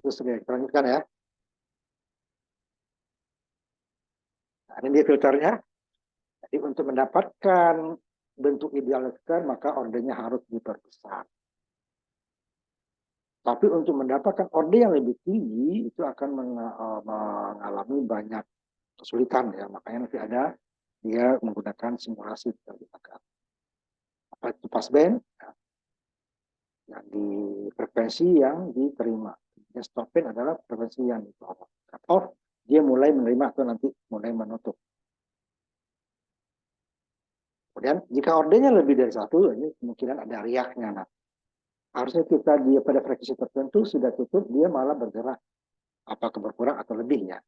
Terus kita lanjutkan ya. Nah, ini dia filternya. Jadi untuk mendapatkan bentuk ideal filter, maka ordernya harus diperbesar. Tapi untuk mendapatkan order yang lebih tinggi, itu akan mengalami banyak kesulitan ya. Makanya nanti ada dia menggunakan simulasi apa itu passband ya, yang di frekuensi yang diterima. Stop band adalah frekuensi yang ditolak. Cut off dia mulai menerima atau nanti mulai menutup. Kemudian jika ordernya lebih dari satu, ini kemungkinan ada riaknya. Nah, harusnya kita dia pada frekuensi tertentu sudah tutup, dia malah bergerak apakah berkurang atau lebih ya.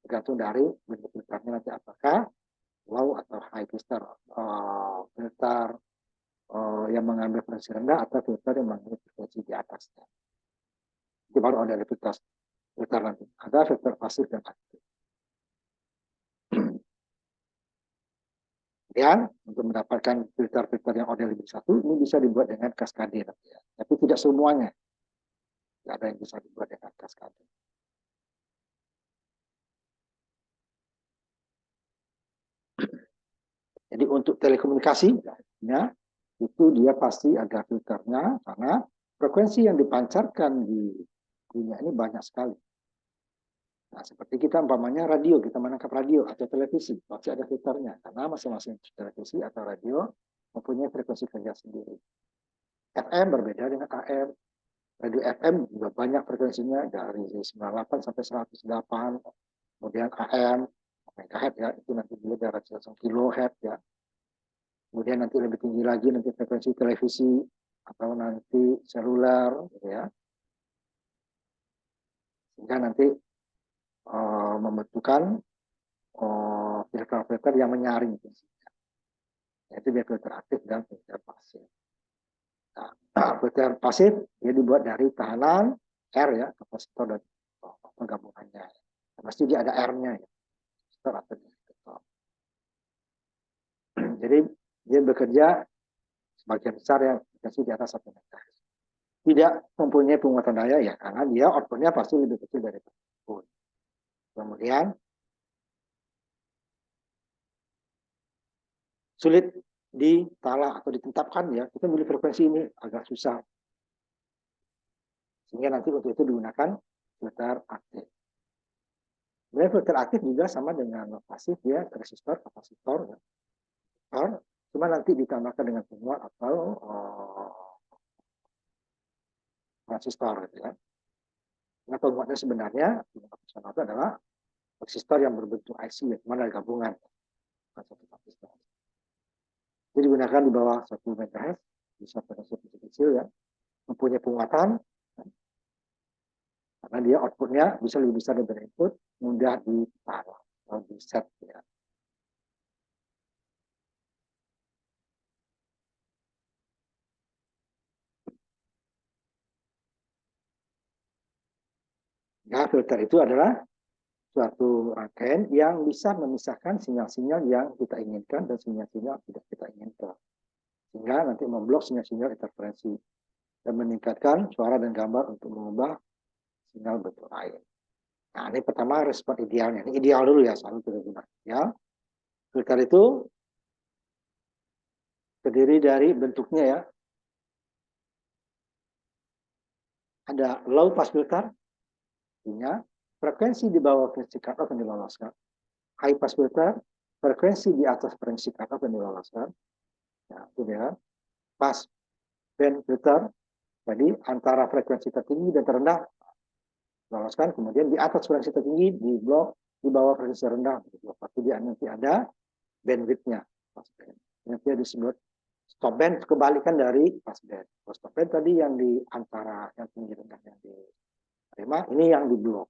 Tergantung dari bentuk filternya nanti apakah low atau high filter, filter yang mengambil frekuensi rendah atau filter yang mengambil frekuensi di atasnya. Itu baru ada filter nanti. Ada filter pasif dan aktif. Kemudian untuk mendapatkan filter-filter yang order lebih satu, ini bisa dibuat dengan kaskade nanti ya. Tapi tidak semuanya. Tidak ada yang bisa dibuat dengan kaskade. Jadi untuk telekomunikasi, ya, itu dia pasti ada filternya karena frekuensi yang dipancarkan di dunia ini banyak sekali. Nah, seperti kita umpamanya radio, kita menangkap radio atau televisi, pasti ada filternya karena masing-masing televisi atau radio mempunyai frekuensi kerja sendiri. FM berbeda dengan AM. Radio FM juga banyak frekuensinya dari 98 sampai 108. Kemudian AM, MHz ya, itu nanti dia dari 100 kHz ya. Kemudian nanti lebih tinggi lagi nanti frekuensi televisi atau nanti seluler gitu ya. Sehingga nanti membentukkan filter-filter yang menyaring fungsinya. Yaitu dia filter aktif dan filter pasif. Nah, filter pasif dia dibuat dari tahanan R ya, kapasitor dan penggabungannya. Pasti dia ada R-nya ya. Jadi dia bekerja sebagian besar yang frekuensi di atas 1 MHz. Tidak mempunyai penguatan daya ya, karena dia outputnya pasti lebih kecil dari itu. Kemudian sulit ditala atau ditetapkan ya, kita milih frekuensi ini agak susah. Sehingga nanti untuk itu digunakan filter aktif. Sebenarnya filter aktif juga sama dengan pasif ya, resistor, kapasitor, ya. Cuma nanti ditambahkan dengan penguat atau transistor gitu ya. Nah, penguatnya sebenarnya itu adalah resistor yang berbentuk IC ya, cuma ada gabungan. Jadi digunakan di bawah 1 MHz, bisa frekuensi kecil ya, mempunyai penguatan, karena dia outputnya bisa lebih besar dari input, mudah ditara atau di set ya. Nah, filter itu adalah suatu rangkaian yang bisa memisahkan sinyal-sinyal yang kita inginkan dan sinyal-sinyal tidak kita inginkan. Sehingga nanti memblok sinyal-sinyal interferensi dan meningkatkan suara dan gambar untuk mengubah sinyal bentuk lain. Nah, ini pertama respon idealnya. Ini ideal dulu ya, selalu kita gunakan. Ya. Filter itu terdiri dari bentuknya ya. Ada low pass filter, artinya frekuensi di bawah frekuensi cutoff yang diloloskan. High pass filter, frekuensi di atas frekuensi cutoff yang diloloskan. Ya, itu dia. Pass band filter, jadi antara frekuensi tertinggi dan terendah diloloskan, kemudian di atas frekuensi tertinggi di blok, di bawah frekuensi rendah di blok. Tapi dia nanti ada bandwidth-nya. Nanti disebut stop band, kebalikan dari pass band. Stop band tadi yang di antara yang tinggi rendah yang diterima, ini yang di blok.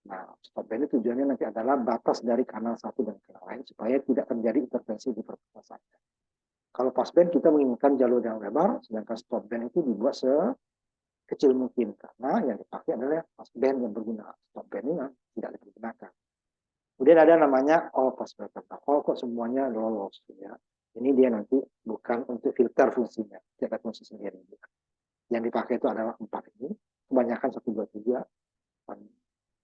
Nah, stop band itu tujuannya nanti adalah batas dari kanal satu dan kanal lain supaya tidak terjadi intervensi di perputasan. Kalau pass band kita menginginkan jalur yang lebar, sedangkan stop band itu dibuat sekecil mungkin karena yang dipakai adalah pass band yang berguna. Stop band ini tidak digunakan. Kemudian ada namanya all pass filter. All kok semuanya lolos ya. Ini dia nanti bukan untuk filter fungsinya, tidak fungsi sendiri. Yang dipakai itu adalah 4 ini. kebanyakan 123.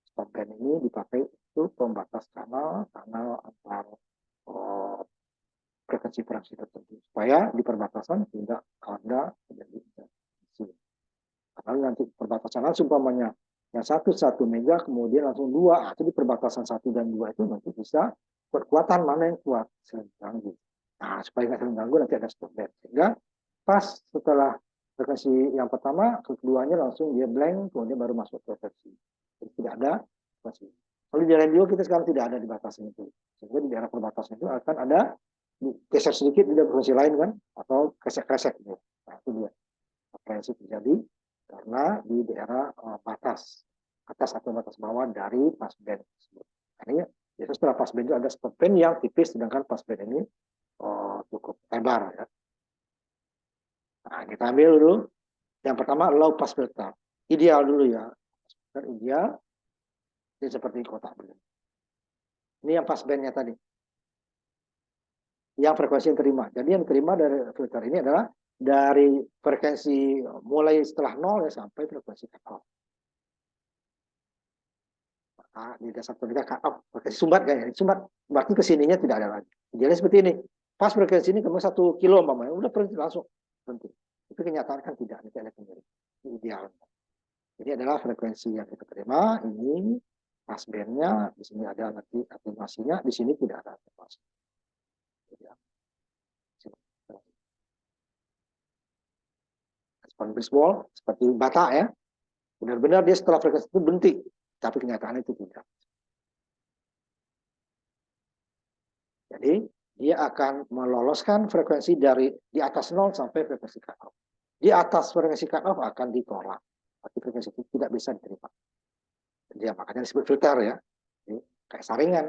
Stop band ini dipakai untuk pembatas kanal antar frekuensi tertentu supaya di perbatasan tidak ada terjadi interferensi. Kalau nanti perbatasan langsung umpamanya yang 1 mega kemudian langsung 2, itu di perbatasan 1 dan 2 itu nanti bisa kekuatan mana yang kuat saling ganggu. Nah, supaya nggak saling ganggu nanti ada stop band. Sehingga pas setelah frekuensi yang pertama, keduanya langsung dia blank, kemudian baru masuk frekuensi. Jadi tidak ada frekuensi. Kalau di radio kita sekarang tidak ada di batasan itu. Sehingga di daerah perbatasan itu akan ada geser sedikit di frekuensi lain kan, atau kresek-kresek gitu. Nah, itu dia frekuensi terjadi karena di daerah batas atas atau batas bawah dari passband tersebut. Nah, biasanya setelah passband itu ada stop band yang tipis, sedangkan passband ini cukup lebar ya. Nah, kita ambil dulu. Yang pertama low pass filter. Ideal dulu ya. Ideal. Ini seperti kotak begini. Ini yang passbandnya tadi. Yang frekuensi yang terima. Jadi yang terima dari filter ini adalah dari frekuensi mulai setelah 0 ya, sampai frekuensi cut off. Maka di dasar pendidikan cut off, frekuensi sumbat kayaknya. Sumbat berarti kesininya tidak ada lagi. Jadi seperti ini. Pas frekuensi ini kemudian 1 kilo umpamanya, udah berhenti langsung berhenti. Itu kenyataan kan tidak, ini ada kemiri. Ini ideal. Jadi adalah frekuensi yang kita terima, ini passbandnya, di sini ada nanti atenuasinya, di sini tidak ada atenuasi. Respon baseball seperti bata ya, benar-benar dia setelah frekuensi itu berhenti, tapi kenyataan itu tidak. Jadi dia akan meloloskan frekuensi dari di atas 0 sampai frekuensi cut off. Di atas frekuensi cut off akan ditolak, tapi frekuensi itu tidak bisa diterima. Dia makanya disebut filter ya. Jadi, kayak saringan,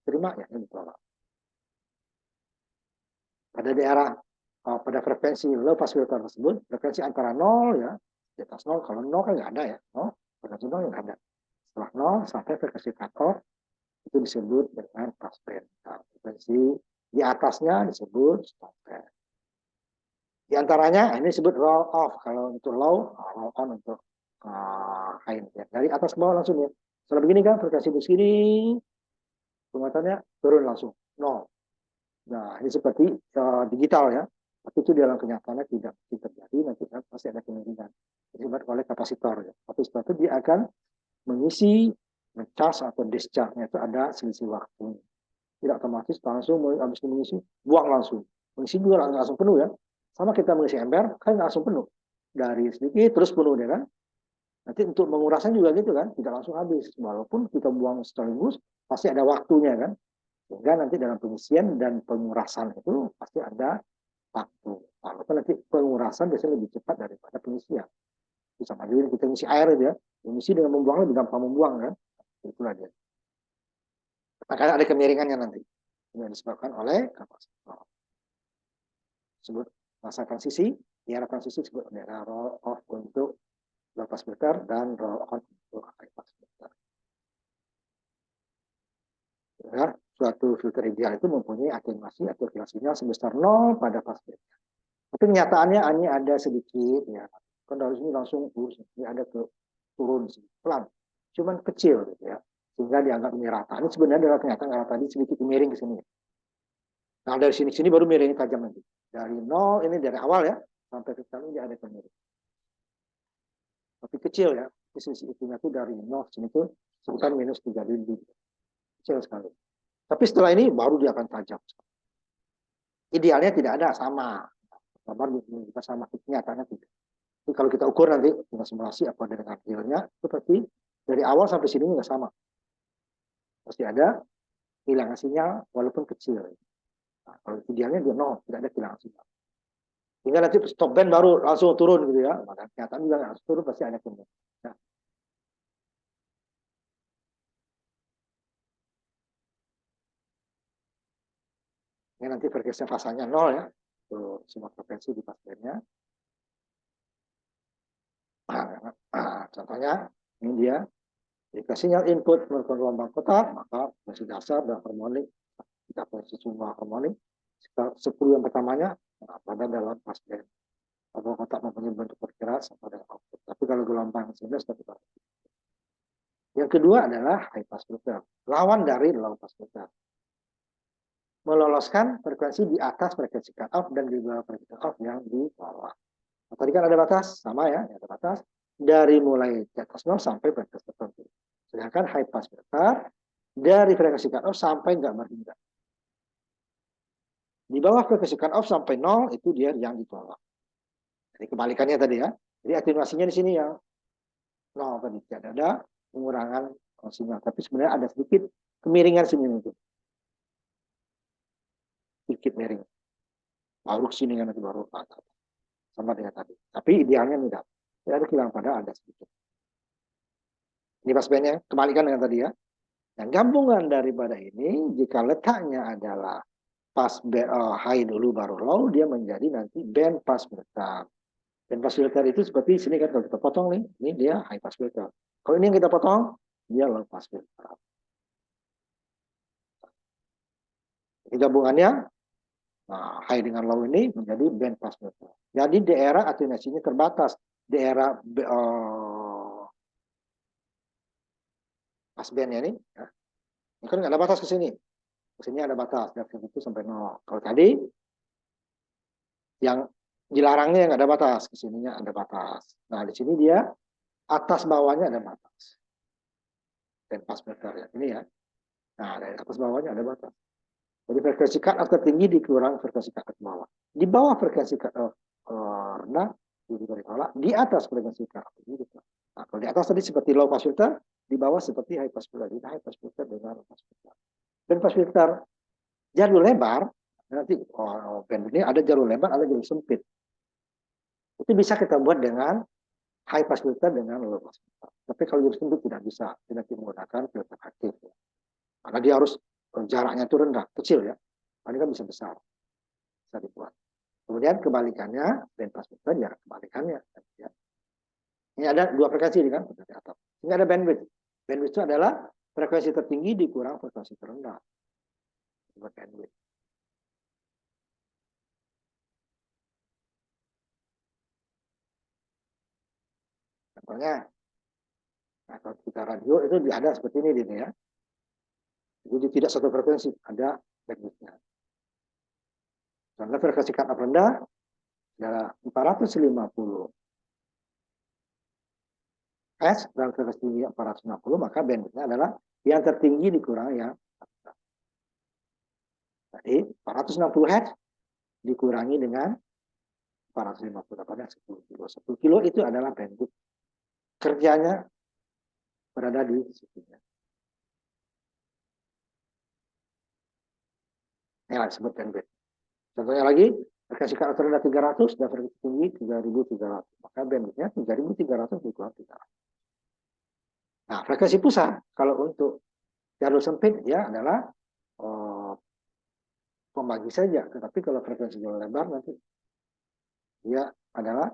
terima ya ini ditolak. Pada daerah pada frekuensi low pass filter tersebut, frekuensi antara 0 ya, di atas 0, kalau 0 kan nggak ada ya, 0, frekuensi 0 nggak ada. Setelah 0 sampai frekuensi cut off, itu disebut dengan passband. Nah, frekuensi di atasnya disebut stop band. Di antaranya ini disebut roll off, kalau untuk low, roll on untuk high. Ya. Dari atas ke bawah langsung ya. Setelah begini kan, frekuensi di sini, penguatannya turun langsung, 0. Nah, ini seperti digital ya. Tapi itu dalam kenyataannya tidak terjadi, nanti pasti ada kemungkinan. Disebut oleh kapasitor ya. Kapasitor itu dia akan mengisi, charge atau discharge-nya itu ada selisih waktu. Tidak otomatis langsung habis mengisi, buang langsung. Mengisi juga langsung penuh ya. Sama kita mengisi ember, kan langsung penuh. Dari sedikit terus penuh ya kan. Nanti untuk mengurasnya juga gitu kan, tidak langsung habis. Walaupun kita buang sekaligus, pasti ada waktunya kan. Sehingga nanti dalam pengisian dan pengurasan itu pasti ada waktu. Walaupun nanti pengurasan biasanya lebih cepat daripada pengisian. Bisa maju kita ngisi air ya, mengisi dengan membuang lebih gampang membuang kan. Itulah dia. Makanya ada kemiringannya nanti. Ini disebabkan oleh kapasitor. Disebut masa transisi, era transisi disebut era roll off untuk low pass filter dan roll on untuk high pass filter. Ya, suatu filter ideal itu mempunyai atenuasi atau kilasnya sebesar 0 pada pass filter. Tapi kenyataannya hanya ada sedikit ya. Kan dari sini langsung ini ada ke turun pelan. Cuman kecil gitu ya. Sehingga dianggap ini rata. Ini sebenarnya adalah kenyataan karena tadi sedikit miring ke sini. Nah, dari sini baru miring tajam nanti. Dari 0 ini dari awal ya sampai ke sini ada kemiring. Tapi kecil ya. Sisi itunya tuh dari 0 sini tuh sekitar minus 3 dB. Kecil sekali. Tapi setelah ini baru dia akan tajam. Idealnya tidak ada sama. Kita sama, kenyataannya tidak. Jadi kalau kita ukur nanti dengan simulasi apa dengan realnya, itu pasti dari awal sampai sini nggak sama. Pasti ada kehilangan sinyal walaupun kecil. Nah, kalau idealnya dia 0, tidak ada kehilangan sinyal. Hingga nanti stop band baru langsung turun gitu ya. Maka kenyataan juga langsung turun pasti ada kemungkinan. Nah. Ini nanti frekuensi fasanya 0 ya. Itu semua frekuensi di passbandnya. Contohnya ini dia. Jika sinyal input merupakan gelombang kotak, maka frekuensi dasar dan harmonik kita frekuensi semua harmonik 10 yang pertamanya pada dalam passband. Atau kotak mempunyai bentuk perkiraan sama dengan output. Tapi kalau gelombang sinus tetap. Yang kedua adalah high pass filter. Lawan dari low pass filter. Meloloskan frekuensi di atas frekuensi cut off dan di bawah frekuensi cut off yang di bawah. Nah, tadi kan ada batas, sama ya, ada batas dari mulai di atas 0 sampai frekuensi tertentu. Sedangkan high pass filter dari frekuensi cut off sampai nggak berhingga. Di bawah frekuensi cut off sampai 0 itu dia yang ditolak. Jadi kebalikannya tadi ya. Jadi atenuasinya di sini yang 0 tadi. Tidak ada pengurangan sinyal. Tapi sebenarnya ada sedikit kemiringan sini itu. Sedikit miring. Baru sini kan nanti baru patah. Sama dengan tadi. Tapi idealnya tidak. Tidak ada kilang pada ada sedikit. Ini passbandnya kebalikan dengan tadi ya. Dan gabungan daripada ini jika letaknya adalah pass high dulu baru low, dia menjadi nanti band pass filter. Band pass filter itu seperti sini kan kalau kita potong nih, ini dia high pass filter. Kalau ini yang kita potong, dia low pass filter. Jadi gabungannya nah, high dengan low ini menjadi band pass filter. Jadi daerah atenuasinya terbatas. Daerah passbandnya ini, ya. Ini kan nggak ada batas ke sini. Ke sini ada batas dari itu sampai 0. Kalau tadi yang dilarangnya yang ada batas, ke sininya ada batas. Nah, di sini dia atas bawahnya ada batas. Dan pass filter ya. Ini ya. Nah, dari atas bawahnya ada batas. Jadi frekuensi cut off tertinggi dikurangi frekuensi cut off bawah. Di bawah frekuensi cut off rendah ditolak, di atas frekuensi cut off tinggi ditolak. Nah, kalau di atas tadi seperti low pass filter, di bawah seperti high pass filter. Jadi high pass filter dengan low pass filter. Dan pass filter jalur lebar, nanti band ini ada jalur lebar, ada jalur sempit. Itu bisa kita buat dengan high pass filter dengan low pass filter. Tapi kalau jalur sempit tidak bisa, tidak menggunakan filter aktif. Karena dia harus jaraknya itu rendah, kecil ya. Ini kan bisa besar, bisa dibuat. Kemudian kebalikannya, band pass filter ya kebalikannya. Ya. Ini ada dua frekuensi kan, di atas. Ini ada bandwidth. Bandwidth itu adalah frekuensi tertinggi dikurang frekuensi terendah. Buat bandwidth. Contohnya, nah, kalau kita radio itu ada seperti ini ya. Jadi tidak satu frekuensi, ada bandwidth-nya. Karena frekuensi cut off rendah adalah 450 Hz dan frekuensi tinggi 460, maka bandwidth-nya adalah yang tertinggi dikurangi yang jadi 460 Hz dikurangi dengan 450 dapatnya 10 kilo. 10 kilo itu adalah bandwidth. Kerjanya berada di situnya. Ini disebut bandwidth. Contohnya lagi, frekuensi cut off rendah 300 dan frekuensi tinggi 3300. Maka bandwidth-nya 3300 dikurang 300. Nah, frekuensi pusat kalau untuk jalur sempit ya adalah pembagi saja. Tetapi kalau frekuensi jalur lebar nanti dia adalah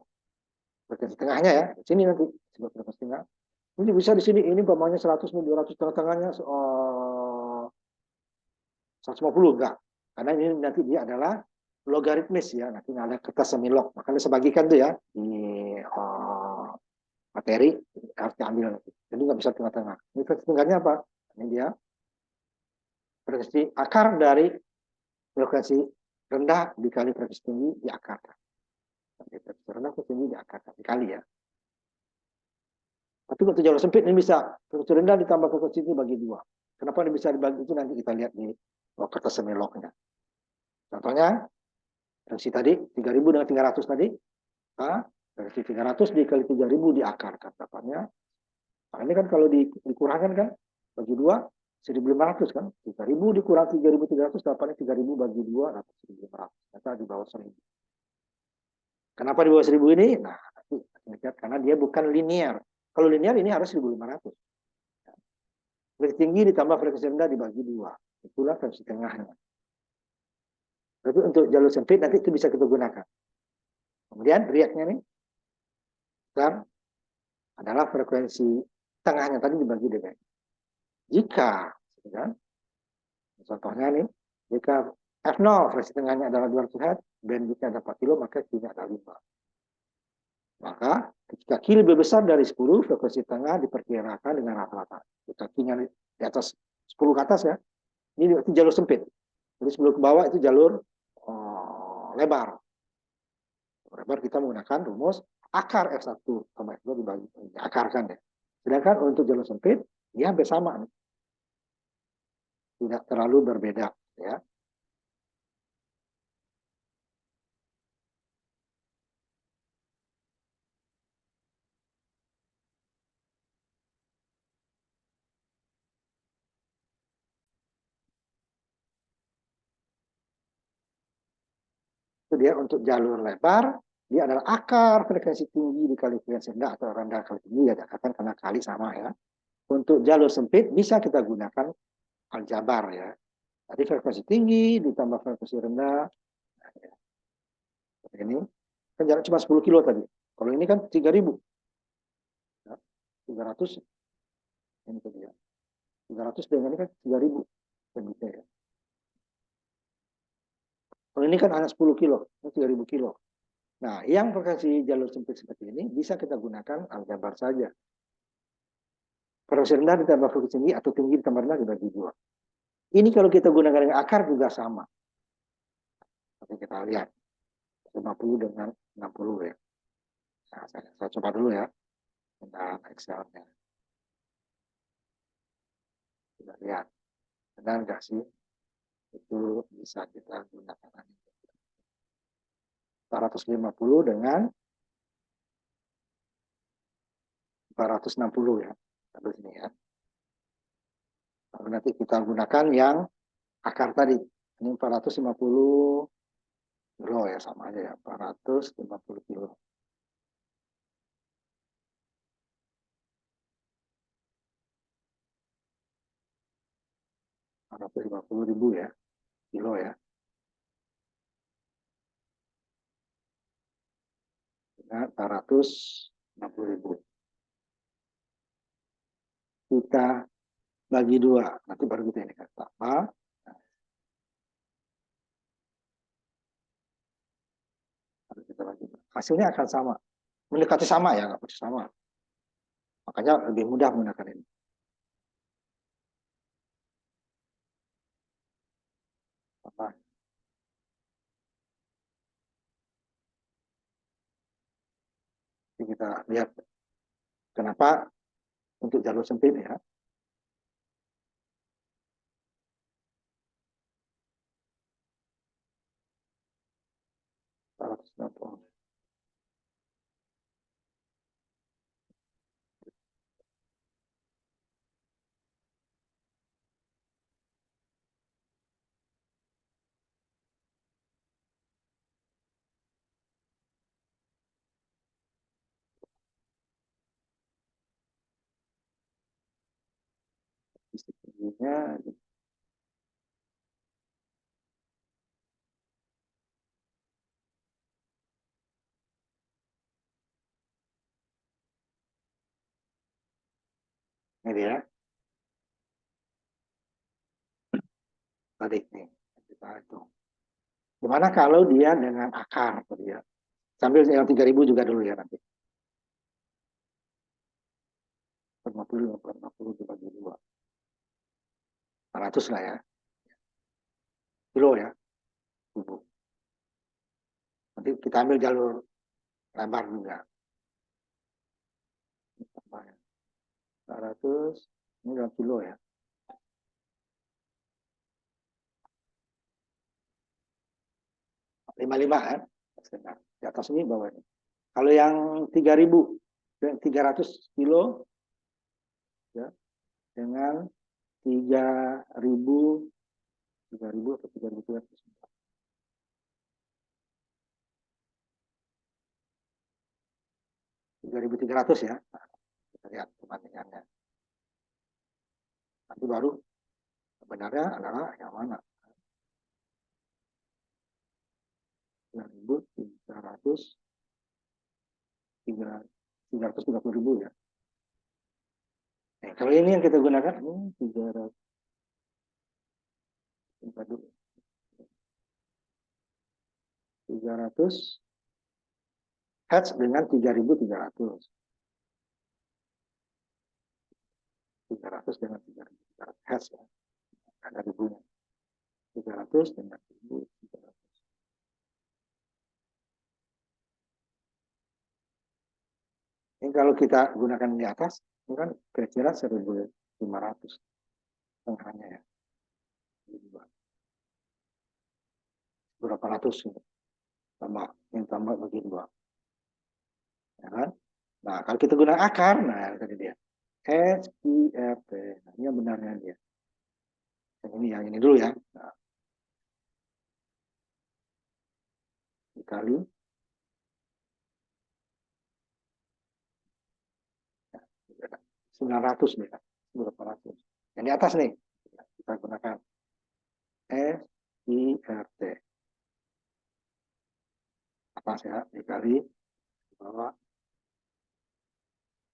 frekuensi tengahnya ya. Di sini nanti sebut frekuensi tengah. Ini bisa di sini ini umpamanya 100 nih 200 tengah-tengahnya 150 enggak. Karena ini nanti dia adalah logaritmis ya. Nanti ada kertas semilog. Makanya saya bagikan tuh ya di materi harus diambil nanti. Jadi nggak bisa tengah-tengah. Ini frekuensi tengahnya apa? Ini dia frekuensi akar dari frekuensi rendah dikali frekuensi tinggi diakarkan. Frekuensi rendah frekuensi tinggi diakarkan dikali ya. Tapi untuk jalur sempit ini bisa frekuensi rendah ditambah frekuensi tinggi bagi 2. Kenapa ini bisa dibagi itu nanti kita lihat di kertas semilognya. Contohnya frekuensi tadi 3000 dengan 300 tadi. Nah, frekuensi 300 dikali 3000 diakarkan dapatnya. Nah, ini kan kalau dikurangkan kan bagi 2 1.500 kan. 3.000 dikurang 3.300 dapatnya 3.000 bagi 2 dapat 1.500. Ternyata di bawah 1.000. Kenapa di bawah 1.000 ini? Nah, nanti karena dia bukan linear. Kalau linear ini harus 1.500. Frekuensi tinggi ditambah frekuensi rendah dibagi 2. Itulah frekuensi tengahnya. Tapi untuk jalur sempit nanti itu bisa kita gunakan. Kemudian riaknya nih sekarang adalah frekuensi tengahnya tadi dibagi dengan jika ya, contohnya nih jika F0 frekuensi tengahnya adalah 200 Hz, bandwidthnya ada 4 kilo, maka Q-nya ada 5. Maka ketika Q lebih besar dari 10, frekuensi tengah diperkirakan dengan rata-rata. Ketika Q-nya di atas 10 ke atas ya, ini itu jalur sempit. Jadi 10 ke bawah itu jalur lebar. Lebar kita menggunakan rumus akar F1 sama F2 dibagi akarkan ya. Sedangkan untuk jalur sempit, dia hampir sama nih. Tidak terlalu berbeda ya. Itu dia untuk jalur lebar, dia adalah akar frekuensi tinggi dikali frekuensi rendah atau rendah kali tinggi, ya katakan karena kali sama ya. Untuk jalur sempit bisa kita gunakan aljabar ya. Jadi frekuensi tinggi ditambah frekuensi rendah. Nah, ya. Ini kan jarak cuma 10 kilo tadi. Kalau ini kan 3.000. Ya. 300 ini tadi ya. 300 dengan ini kan 3.000. Ya. Kalau ini kan hanya 10 kilo, ini 3.000 kilo. Nah, yang frekuensi jalur sempit seperti ini bisa kita gunakan aljabar saja. Frekuensi rendah ditambah frekuensi tinggi atau tinggi ditambah rendah dibagi 2. Ini kalau kita gunakan dengan akar juga sama. Tapi kita lihat 50 dengan 60 ya. Nah, saya coba dulu ya dengan Excel-nya. Kita lihat benar nggak sih itu bisa kita gunakan. 450 dengan 460 ya. Terus ini ya. Lalu nanti kita gunakan yang akar tadi. Ini 450 kilo ya, sama aja ya. 450 kilo. 450.000 ya. Kilo ya. Dengan 460.000. Kita bagi 2. Nanti baru kita ini kata apa. Kita bagi 2. Hasilnya akan sama. Mendekati sama ya, nggak perlu sama. Makanya lebih mudah menggunakan ini. Apa? Jadi kita lihat kenapa untuk jalur sempit ya. Tingginya ini dia tadi nih kita hitung. Gimana kalau dia dengan akar tadi ya? Sambil yang 3.000 juga dulu ya nanti. 50, 50 dibagi 2. 400 lah ya. Kilo ya. Ribu. Nanti kita ambil jalur lebar juga. 400, ini dalam kilo ya. 55 kan? Di atas ini bawah ini. Kalau yang 3.000, 300 kilo ya, dengan 3.000 atau 3.300. 3.300 ya. Nah, kita lihat perbandingannya. Nanti baru sebenarnya adalah yang mana? 3.300, 330.000 ya. Nah, kalau ini yang kita gunakan ini 300, 300 Hertz dengan 3.300. 300 dengan 3.300 Hertz ya. Ada ribunya. 300 dengan 1.300. Ini kalau kita gunakan di atas, ini kan kira-kira 1.500 tengahnya ya. Berapa ratus gitu. Tambah bagi 2. Ya kan? Nah, kalau kita gunakan akar, nah tadi dia. SQRT. Nah, ini yang benarnya dia. Yang ini dulu ya. Nah, dikali 900 nih, berapa ratus. Yang di atas nih, kita gunakan SQRT. Atas ya, dikali bawah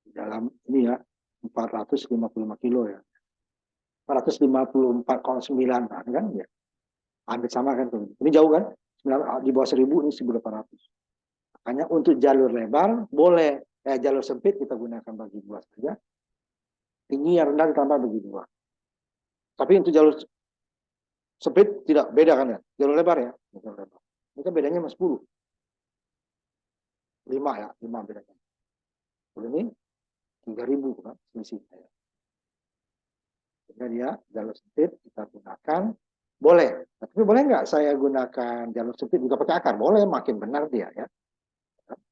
dalam ini ya 455 kilo ya. 454,9 nah, kan ya. Hampir sama kan tuh. Ini jauh kan? Di bawah 1.000 ini 1.800. Makanya untuk jalur lebar boleh jalur sempit kita gunakan bagi 2 saja. Tinggi yang rendah ditambah bagi 2. Tapi untuk jalur sempit tidak beda kan ya? Jalur lebar ya. Jalur lebar. Ini kan bedanya mas 10. 5 ya, 5 bedanya. Ini 3.000 kan selisihnya. Sehingga dia jalur sempit kita gunakan boleh. Tapi boleh nggak saya gunakan jalur sempit juga pakai akar? Boleh, makin benar dia ya.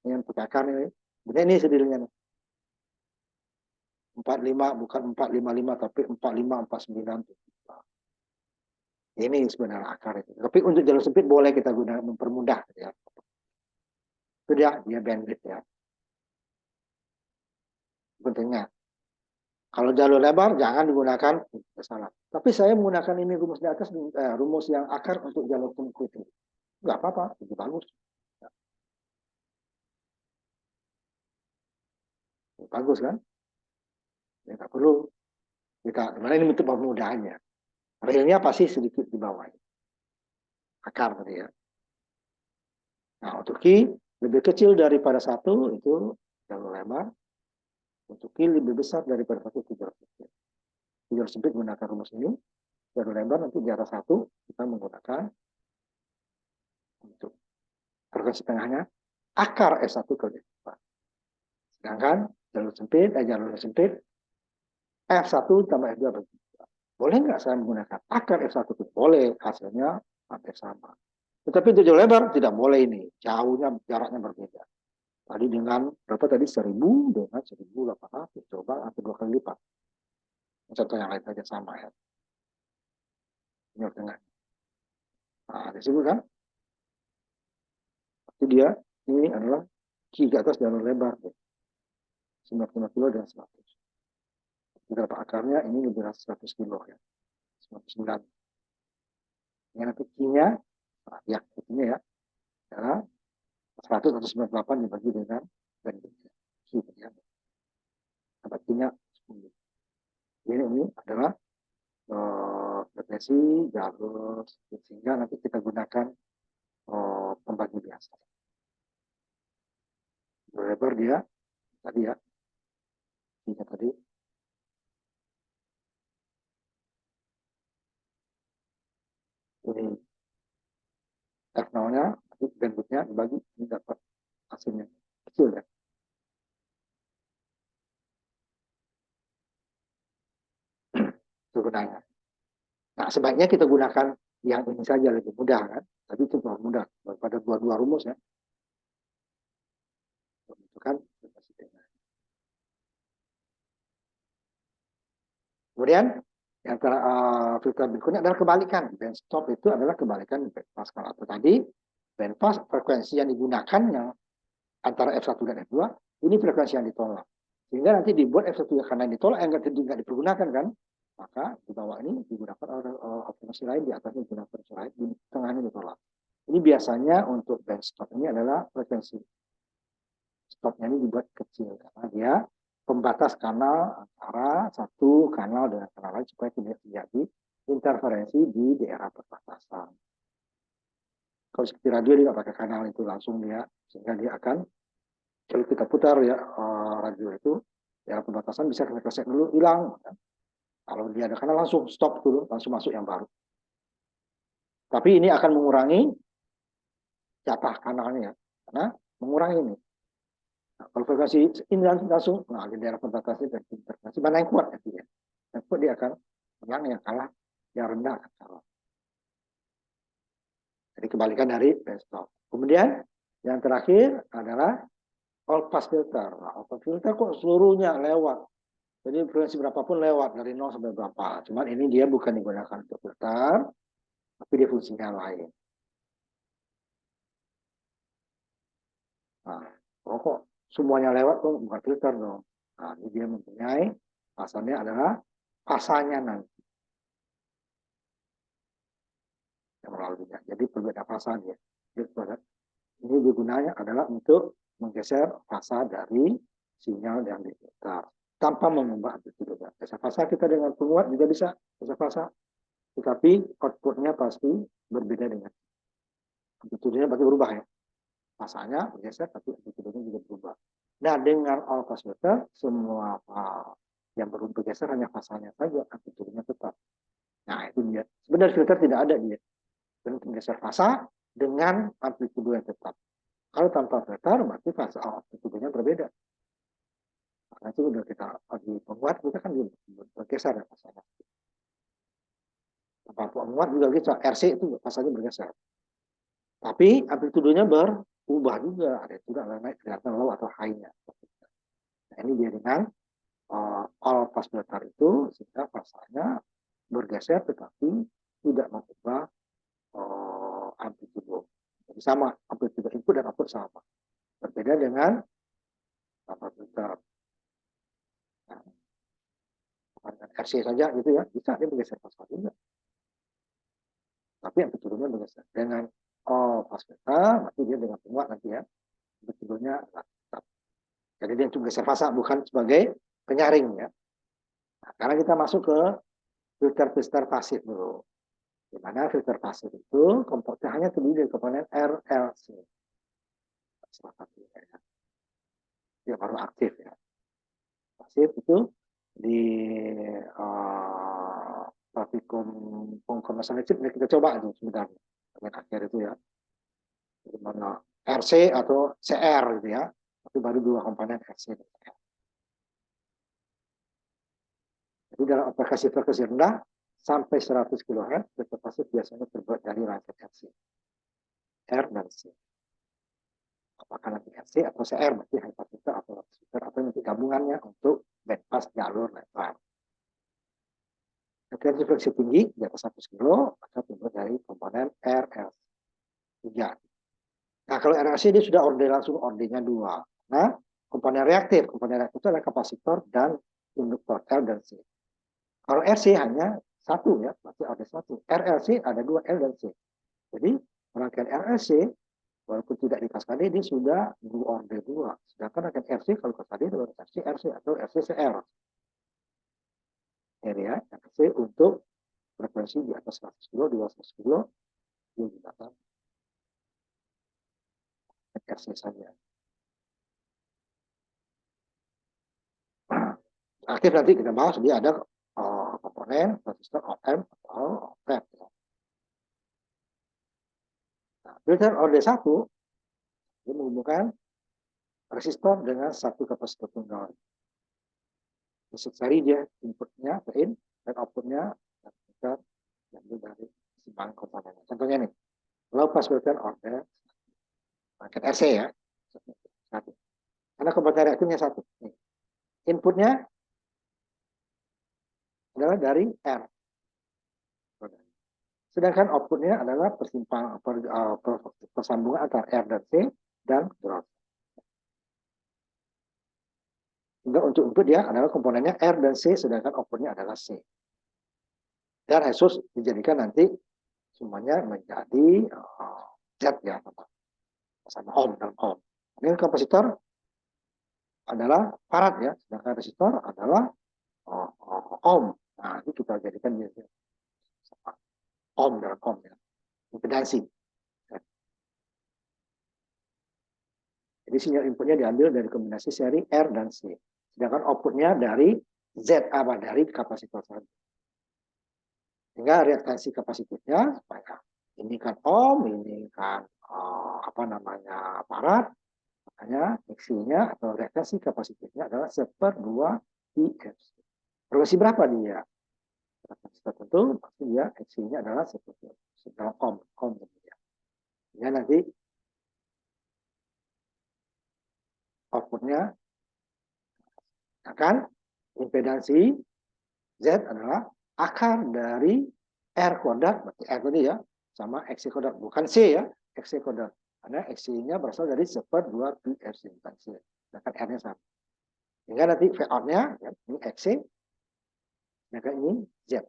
Yang pakai akar ini. Benar ini sedilnya nih. 45 bukan 455 tapi 4549. Ini sebenarnya akar itu. Tapi untuk jalur sempit boleh kita gunakan mempermudah ya. Itu dia bandwidth ya. Pentingnya. Kalau jalur lebar jangan digunakan salah. Tapi saya menggunakan ini rumus di atas rumus yang akar untuk jalur sempit itu. Enggak apa-apa, itu bagus. Bagus kan? Ya, nggak perlu kita. Mana ini untuk permudahannya. Realnya pasti sedikit di bawah. Akar tadi ya. Nah, untuk Q lebih kecil daripada 1 itu jalur lebar. Untuk Q lebih besar daripada 1 itu jalur sempit. Jalur sempit menggunakan rumus ini. Jalur lebar nanti di atas 1 kita menggunakan untuk frekuensi tengahnya akar S1 kali F2. Sedangkan jalur sempit F1 tambah F2 bagi 2. Boleh nggak saya menggunakan akar F1 itu? Boleh, hasilnya hampir sama. Tetapi untuk jalur lebar tidak boleh ini. Jaraknya berbeda. Tadi dengan berapa tadi? 1.000 dengan 1.800. Coba atau 2 kali lipat. Contoh yang lain saja sama ya. Ini tengah. Nah, disebut kan? Itu dia. Ini adalah Q ke atas jalur lebar. 95 kilo dan 100. Berapa akarnya? Ini lebih dari 100 kilo ya. 99. Ini nanti Q-nya, ya, Q-nya ya. Adalah 100 atau 98 dibagi dengan bandingnya. Q-nya. Dapat Q-nya 10. Ini adalah frekuensi jalur sehingga nanti kita gunakan pembagi biasa. Lebar dia tadi ya, ini tadi ini F0-nya, bandwidth-nya dibagi ini dapat hasilnya kecil ya. Itu gunanya. Nah, sebaiknya kita gunakan yang ini saja lebih mudah kan, tapi itu lebih mudah daripada dua rumus ya. Itu kan. Kemudian yang filter berikutnya adalah kebalikan. Band stop itu adalah kebalikan band pass. Kalau tadi band pass frekuensi yang digunakan yang antara F1 dan F2 ini frekuensi yang ditolak. Sehingga nanti dibuat F1 karena ditolak yang nggak dipergunakan kan, maka di bawah ini digunakan frekuensi lain, di atasnya digunakan frekuensi lain, di tengahnya ditolak. Ini biasanya untuk band stop ini adalah frekuensi stopnya ini dibuat kecil karena dia pembatas kanal antara satu kanal dengan kanal lain supaya tidak terjadi interferensi di daerah perbatasan. Kalau seperti radio dia nggak pakai kanal itu langsung dia, sehingga dia akan Kalau kita putar ya radio itu, ya pembatasan bisa kita reset dulu, hilang. Kalau dia ada karena langsung stop dulu, langsung masuk yang baru. Tapi ini akan mengurangi jatah kanalnya, karena mengurangi ini. Nah, kalau frekuensi ini langsung, nah di daerah pembatasnya dan frekuensi mana yang kuat ya, yang kuat dia akan menang, yang kalah, yang rendah akan kalah. Jadi kebalikan dari stop. Kemudian yang terakhir adalah all pass filter. Nah, all pass filter kok seluruhnya lewat. Jadi frekuensi berapapun lewat dari 0 sampai berapa. Cuman ini dia bukan digunakan untuk filter, tapi dia fungsinya lain. Nah, kok semuanya lewat kok bukan filter dong. Nah, ini dia mempunyai pasalnya adalah pasanya nanti yang melaluinya. Jadi berbeda fasa dia. Ini digunanya adalah untuk menggeser fasa dari sinyal yang diputar tanpa mengubah amplitude. Geser fasa kita dengan penguat juga bisa geser fasa, tetapi outputnya pasti berbeda dengan amplitudenya pasti berubah ya. Fasanya bergeser tapi amplitudenya juga berubah. Nah, dengan all pass filter semua yang bergeser hanya fasanya saja, amplitudenya tetap. Nah, itu dia. Sebenarnya filter tidak ada dia. Dan menggeser fasa dengan amplitude yang tetap. Kalau tanpa filter, berarti fasa amplitudenya berbeda. Karena itu udah kita lagi penguat, kita kan bergeser ya fasanya. Tanpa penguat juga gitu, RC itu fasanya bergeser. Tapi amplitudenya berubah juga. Ada juga naik kelihatan low atau high-nya. Nah, ini dia dengan all pass filter itu, sehingga fasanya bergeser tetapi tidak mengubah amplitude. Jadi sama, amplitude input dan output sama. Berbeda dengan apa filter. Nah, RC saja gitu ya, bisa dia bergeser fasa juga. Tapi amplitudenya bergeser. Dengan pass filter, nanti dia dengan penguat nanti ya, amplitudenya tetap. Jadi dia untuk geser fasa, bukan sebagai penyaring ya. Nah, sekarang kita masuk ke filter-filter pasif dulu. Di mana filter pasif itu komponennya hanya terdiri dari komponen RLC. Salah satu ya. Dia baru aktif ya. Pasif itu di praktikum pengkomersialan chip kita coba itu sebenarnya bagian akhir itu ya, di mana RC atau CR gitu ya, tapi baru dua komponen RC dan CR. Jadi dalam aplikasi frekuensi rendah sampai 100 kHz filter pasif biasanya terbuat dari rangkaian RC, R dan C. Apakah nanti RC atau CR, berarti high pass filter atau low pass filter, atau nanti gabungannya untuk bandpass jalur lebar. Frekuensi tinggi di atas 100 kilo maka terbuat dari komponen RLC 3. Nah, kalau RLC dia sudah langsung ordernya 2. Nah, komponen reaktif itu adalah kapasitor dan induktor L dan C. Kalau RC hanya satu ya, berarti ada satu. RLC ada 2 L dan C. Jadi rangkaian RLC walaupun tidak di kaskade dia sudah order 2. Sedangkan rangkaian RC kalau kaskade itu RC RC atau RCCR. Ya, RC untuk frekuensi di atas 100 kilo, di bawah 100 kilo, dia gunakan RC saja. Akhir nanti kita bahas dia ada komponen resistor op-amp atau op-amp. Nah, filter OD1 dia menghubungkan resistor dengan satu kapasitor tunggal. Cari dia inputnya ke in dan outputnya dan kita diambil dari simpangan komponennya. Contohnya nih, low pass filter order paket RC ya, satu. Karena komponen reaktifnya satu. Nih. Inputnya adalah dari R. Sedangkan outputnya adalah persambungan antara R dan C dan ground. Sehingga untuk input dia adalah komponennya R dan C, sedangkan outputnya adalah C. Dan Asus dijadikan nanti semuanya menjadi Z ya, sama ohm dan ohm. Ini kapasitor adalah farad ya, sedangkan resistor adalah ohm. Nah, ini kita jadikan sama ohm dan ohm ya, impedansi. Jadi Jadi sinyal inputnya diambil dari kombinasi seri R dan C. Sedangkan outputnya dari Z apa dari kapasitor saja. Sehingga reaktansi kapasitifnya banyak. Ini kan ohm, ini kan apa namanya farad. Makanya X-nya atau reaktansi kapasitifnya adalah 1/2 PFC. Frekuensi berapa dia? Frekuensi tertentu, pasti dia X-nya adalah 1 ohm. Ya nanti outputnya akan impedansi Z adalah akar dari R kuadrat, berarti R tadi ya, sama X kuadrat, bukan C ya, X kuadrat. Karena X-nya berasal dari 1/2 pi RC, bukan C. Sedangkan R-nya sama. Hingga nanti V out-nya, ya, ini XC, sedangkan ini Z.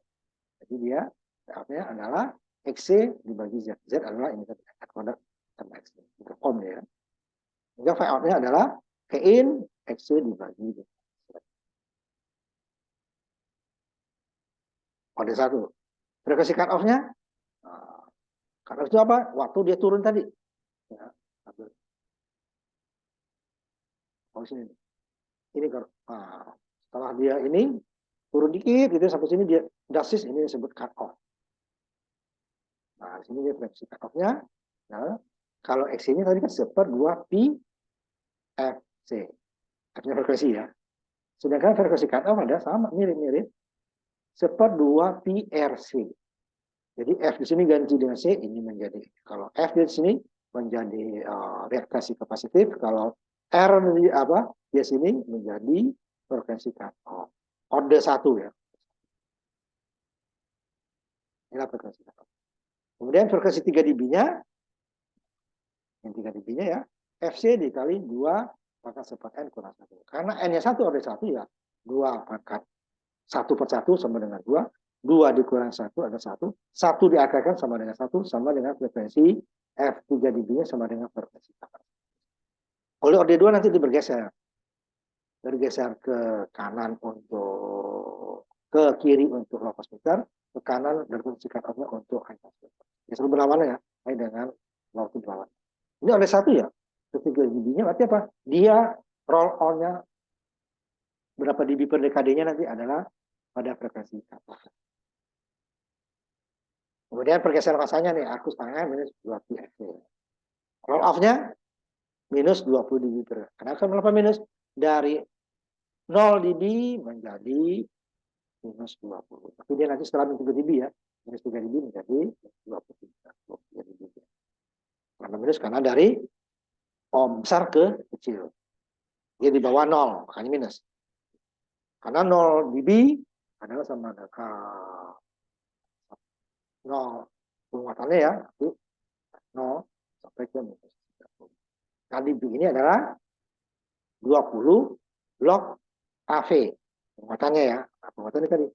Jadi dia V out-nya adalah XC dibagi Z. Z adalah ini tadi, R kuadrat sama X. Itu ohm ya. Hingga V out-nya adalah V in XC dibagi Z. Kode 1. Frekuensi cut off-nya, cut off itu apa? Waktu dia turun tadi. Ya, sini. Ini setelah dia ini turun dikit gitu sampai sini dia dasis, ini disebut cut off. Nah, di sini dia frekuensi cut off-nya. Nah, kalau X-nya tadi kan 1/2 pi FC. Artinya frekuensi ya. Sedangkan frekuensi cut off ada sama mirip-mirip 1/2 pi RC. Jadi F di sini ganti dengan C, ini menjadi, kalau F di sini menjadi reaktasi kapasitif, kalau R di apa di sini menjadi frekuensi cut off. Orde 1 ya. Inilah frekuensi cut off. Kemudian frekuensi 3 dB-nya, yang 3 dB-nya ya, FC dikali 2 pangkat 1/N kurang 1. Karena N-nya 1 orde 1 ya, 2 pangkat 1/1 sama dengan 2. 2 dikurang 1 ada 1. 1 diakarkan sama dengan 1, sama dengan frekuensi F3 dB-nya sama dengan frekuensi kapasitif. Oleh orde 2 nanti bergeser. Bergeser ke kanan untuk, ke kiri untuk low pass filter, ke kanan dan frekuensi cut off-nya untuk high pass filter. Ya selalu berlawanan ya, high dengan low itu berlawanan. Ini oleh 1 ya. 3 dB-nya berarti apa? Dia roll on-nya berapa dB per dekadenya nanti adalah pada frekuensi cut off. Kemudian pergeseran masanya nih, arkus tangan minus 2 PFC. Roll off-nya minus 20 dB per. Kenapa minus? Dari 0 dB menjadi minus 20. Tapi dia nanti setelah minus 3 dB ya, minus 3 dB menjadi 23 dB. Karena minus karena dari ohm besar ke kecil. Dia di bawah 0, makanya minus. Karena 0 dB adalah sama dengan 0 penguatannya ya, 0 sampai ke minus 30. Nah, dB ini adalah 20 log AV. Penguatannya ya. Nah, penguatannya tadi.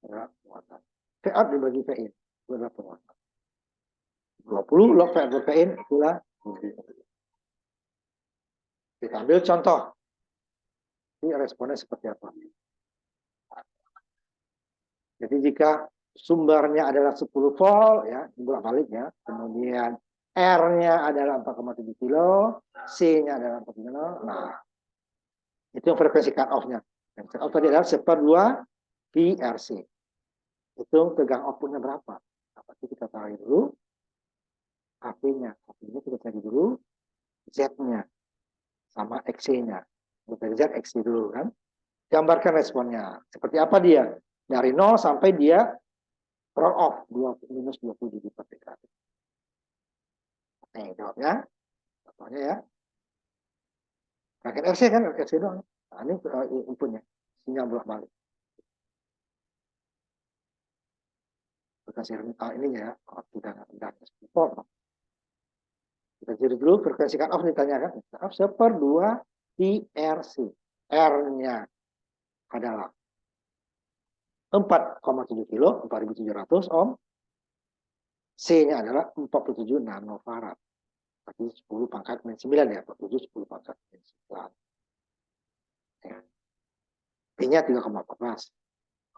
Penguatan. V out dibagi V in. Itu adalah penguatan. 20 log V out per V in itulah dB. Kita ambil contoh. Ini responnya seperti apa. Jadi jika sumbernya adalah 10 volt ya, bolak-balik ya. Kemudian R-nya adalah 4,7 kilo, C-nya adalah 4 kilo. Nah, itu yang frekuensi cut off-nya. Yang cut off tadi adalah 1/2 PRC. Hitung tegang output-nya berapa. Nah, pasti kita cari dulu AP-nya. AP-nya kita cari dulu Z-nya sama XC-nya. Kita Z, XC dulu kan. Gambarkan responnya. Seperti apa dia? Dari 0 sampai dia roll off minus 20 dB per dekade. Nih jawabnya, contohnya ya. Raket RC kan, RC doang. Nah, ini inputnya, sinyal bolak-balik. Frekuensi ininya ya, tidak support. Kita cari dulu frekuensi cut off ditanyakan. Cut off 1/2 PRC. R-nya adalah 4,7 kilo, 4.700 ohm. C-nya adalah 47 nanofarad. Berarti 10 pangkat min 9 ya, 47 10 pangkat min 9. P-nya 3,14.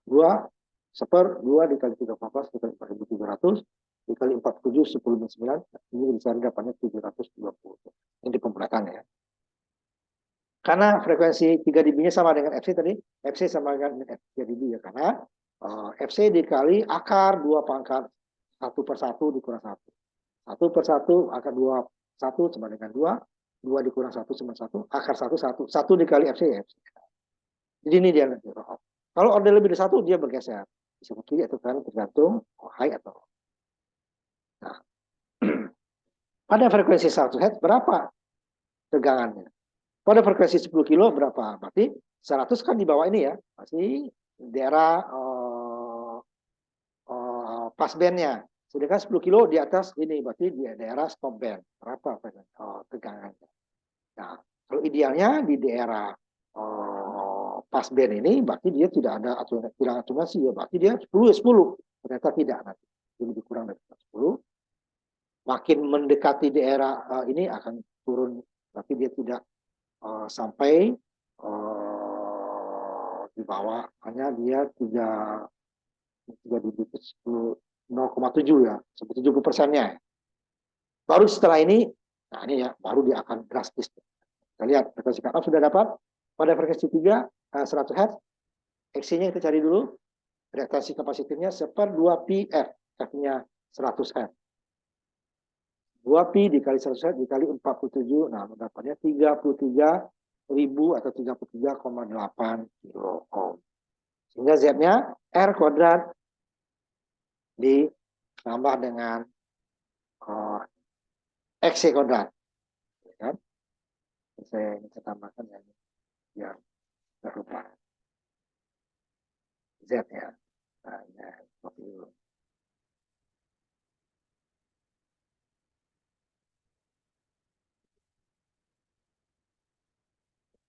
2 1/2 dikali 3,14 dikali 4.700 dikali 47, 10/9, ini dicari dapatnya 720. Ini dikumpulkan ya. Karena frekuensi 3 dB-nya sama dengan FC tadi, FC sama dengan 3 dB ya, karena FC dikali akar 2 pangkat 1/1 dikurang 1. 1/1 akar 2, 1 sama dengan 2, 2 dikurang 1 sama 1, akar 1, 1. 1 dikali FC ya. Jadi ini dia nanti. Kalau order lebih dari 1, dia bergeser. Bisa ke kiri atau kanan tergantung high atau low. Nah, pada frekuensi 100 Hz berapa tegangannya? Pada frekuensi 10 kilo berapa? Berarti 100 kan di bawah ini ya, masih daerah passbandnya. Sedangkan 10 kilo di atas ini, berarti di daerah stop band. Berapa tegangannya? Nah, kalau idealnya di daerah passband ini, berarti dia tidak ada hilang atunasi ya, berarti dia 10 ya 10. Ternyata tidak nanti. Jadi lebih kurang dari 10. Makin mendekati daerah ini akan turun, tapi dia tidak sampai di bawah, hanya dia 3 dB 0,7 ya, 70%-nya. Baru setelah ini, nah ini ya, baru dia akan drastis. Kita lihat frekuensi cut off sudah dapat pada frekuensi 3 100 Hz. X-nya kita cari dulu, reaktasi kapasitifnya 1/2 F, F-nya 100 Hz. 2pi dikali 100 Hz dikali 47, nah dapatnya 33.000 atau 33,8 kilo ohm. Sehingga Z-nya R kuadrat ditambah dengan XC kuadrat. Kan? Saya tambahkan ya, biar tidak lupa. Z ya. Nah, ya, seperti itu.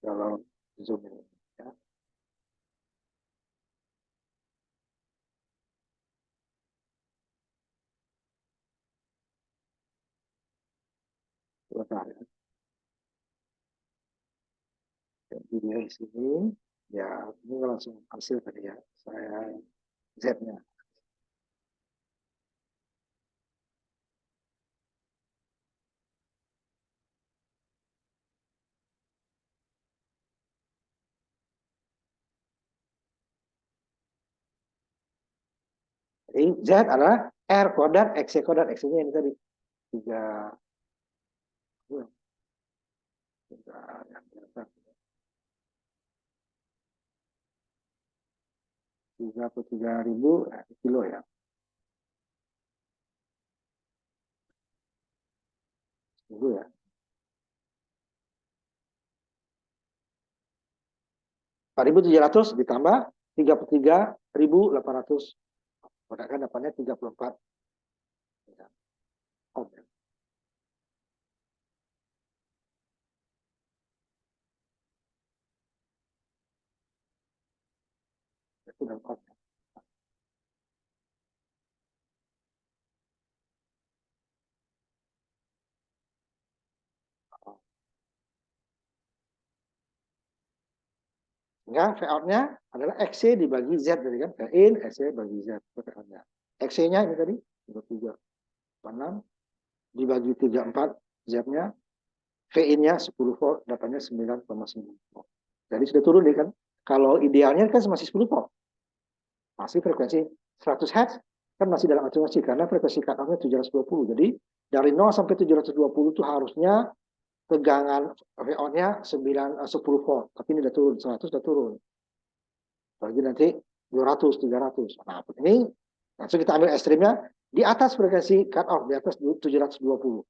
Kalau zoom ini. Ya. Sebentar ya. Jadi di sini, ya ini langsung hasil tadi ya. Saya Z-nya. Jadi Z adalah R kuadrat, XC kuadrat, XC-nya ini tadi. 3, 33.000 kilo ya. Dulu ya. 4.700 ditambah 33.800. Padahal dapatnya 34 ohm. Itu dan ohm. Sehingga V out-nya adalah XC dibagi Z tadi kan. V in, XC bagi Z. XC-nya ini tadi 23,6 dibagi 34 Z-nya. V in-nya 10 volt, dapatnya 9,9 volt. Jadi sudah turun deh kan. Kalau idealnya kan masih 10 volt. Masih frekuensi 100 Hz kan masih dalam atunasi karena frekuensi cut off-nya 720. Jadi dari 0 sampai 720 itu harusnya tegangan VO-nya 10 volt. Tapi ini sudah turun, 100 sudah turun. Lagi nanti 200, 300. Nah, ini langsung kita ambil ekstrimnya di atas frekuensi cut off, di atas 720.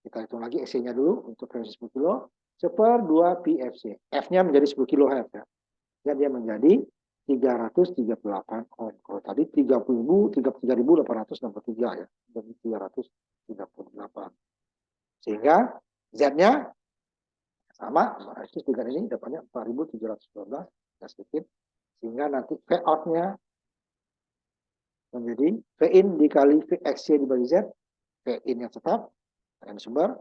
Kita hitung lagi SC-nya dulu untuk frekuensi 10 kilo. 1/2 PFC. F-nya menjadi 10 kHz ya. Dan dia menjadi 338 ohm. Kalau tadi 33.863 ya. Jadi 338. Sehingga Z-nya sama, itu dengan ini dapatnya 4.712, sedikit. Sehingga nanti V out-nya menjadi V in dikali V XC dibagi Z. V in yang tetap, yang sumber.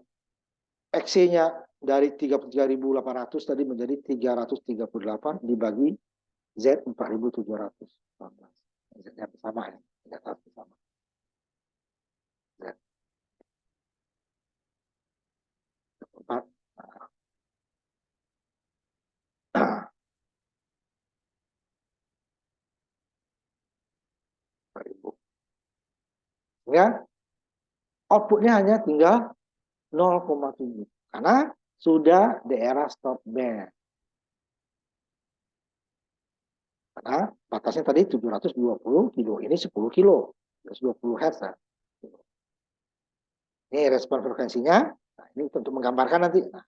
XC-nya dari 33.800 tadi menjadi 338 dibagi Z 4.712. Z-nya sama ya, Z sama. Z. 4. Ya, outputnya hanya tinggal 0,7 karena sudah daerah stop band. Karena batasnya tadi 720 kilo, ini 10 kilo, 120 Hz. Ya. Ini respon frekuensinya. Nah, ini untuk menggambarkan nanti. Nah,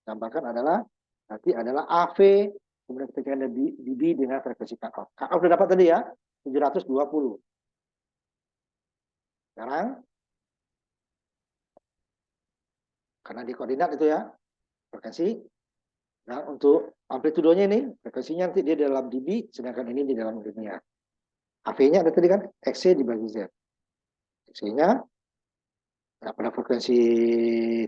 gambarkan adalah nanti adalah AV, kemudian ketika ada dB dengan frekuensi cut off. Cut off sudah dapat tadi ya, 720. Sekarang, karena di koordinat itu ya, frekuensi. Nah, untuk amplitudonya ini, frekuensinya nanti dia dalam dB, sedangkan ini di dalam linear. AV-nya ada tadi kan, XC dibagi Z. XC-nya, nah, pada frekuensi